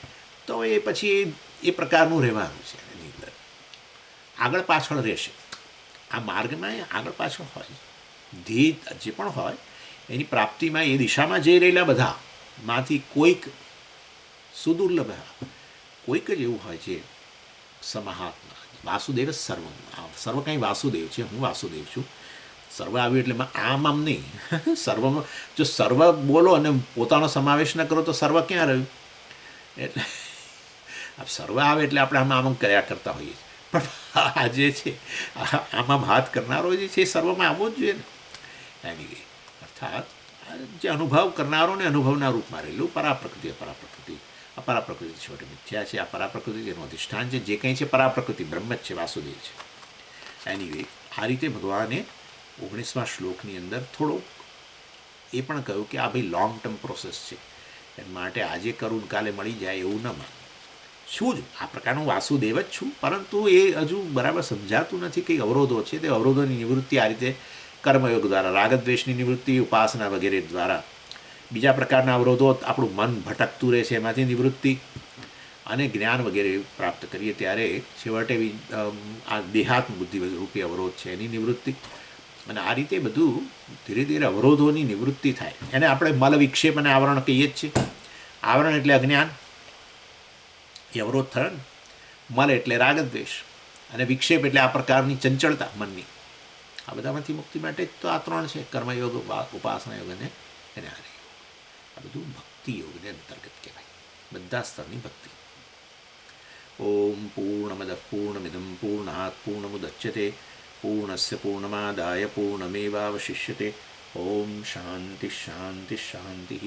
તો એ પછી એ પ્રકારનું રહેવાનું છે. એની અંદર આગળ પાછળ રહેશે, આ માર્ગમાં એ આગળ પાછળ હોય, ધ્યેય જે પણ હોય એની પ્રાપ્તિમાં એ દિશામાં જઈ રહેલા બધામાંથી કોઈક સુદુર્લભ, કોઈક જ એવું હોય છે સમહાત્મા. વાસુદેવ સર્વમ, સર્વ કાંઈ વાસુદેવ છે, હું વાસુદેવ છું. સર્વ આવ્યું એટલે આમ નહીં. સર્વમાં જો સર્વ બોલો અને પોતાનો સમાવેશ ન કરો તો સર્વ ક્યાં રહ્યું? એટલે સર્વ આવે એટલે આપણે આમ કર્યા કરતા હોઈએ છીએ, પણ આ જે છે આમાં હાથ કરનારો જે છે એ સર્વમાં આવવો જ જોઈએ ને. એની અર્થાત જે અનુભવ કરનારો ને અનુભવના રૂપમાં રહેલું પરાપ્રકૃતિ, અપરાપ્રકૃતિ. અપરાપ્રકૃતિ છોટે મિથ્યા છે, આ પરાપ્રકૃતિ જેનું અધિષ્ઠાન છે, જે કંઈ છે પરાપ્રકૃતિ બ્રહ્મ જ છે, વાસુદેવ છે. એની આ રીતે ભગવાને 19મા શ્લોકની અંદર થોડોક એ પણ કહ્યું કે આ ભાઈ લોંગ ટર્મ પ્રોસેસ છે, એ માટે આજે કરું કાલે મળી જાય એવું ન માનો. છું જ, આ પ્રકારનું વાસુદેવ જ છું, પરંતુ એ હજુ બરાબર સમજાતું નથી કે અવરોધો છે તે અવરોધોની નિવૃત્તિ આ રીતે કર્મયોગ દ્વારા, રાગદ્વેષની નિવૃત્તિ ઉપાસના વગેરે દ્વારા, બીજા પ્રકારના અવરોધો આપણું મન ભટકતું રહે છે એમાંથી નિવૃત્તિ, અને જ્ઞાન વગેરે પ્રાપ્ત કરીએ ત્યારે છેવટે આ દેહાત્મ બુદ્ધિ રૂપી અવરોધ છે એની નિવૃત્તિ. અને આ રીતે બધું ધીરે ધીરે અવરોધોની નિવૃત્તિ થાય. એને આપણે મલ વિક્ષેપ અને આવરણ કહીએ જ છીએ. આવરણ એટલે અજ્ઞાન, એ અવરોધ થયો ને. મલ એટલે રાગદ્વેષ, અને વિક્ષેપ એટલે આ પ્રકારની ચંચળતા મનની. આ બધામાંથી મુક્તિ માટે જ તો આ ત્રણ છે: કર્મયોગ, ઉપાસના યોગ અને જ્ઞાન યોગ. આ બધું ભક્તિ યોગને અંતર્ગત કહેવાય, બધા સ્તરની ભક્તિ. ઓમ પૂર્ણમદ પૂર્ણમિદમ પૂર્ણાત પૂર્ણમુદચ્યતે પૂર્ણસ્ય પૂર્ણમાદાય પૂર્ણમેવાવશિષ્યતે. ઓમ શાંતિ શાંતિ શાંતિ.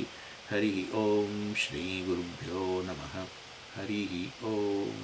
હરિ ઓમ શ્રી ગુરુભ્યો નમઃ. હરિ ઓમ.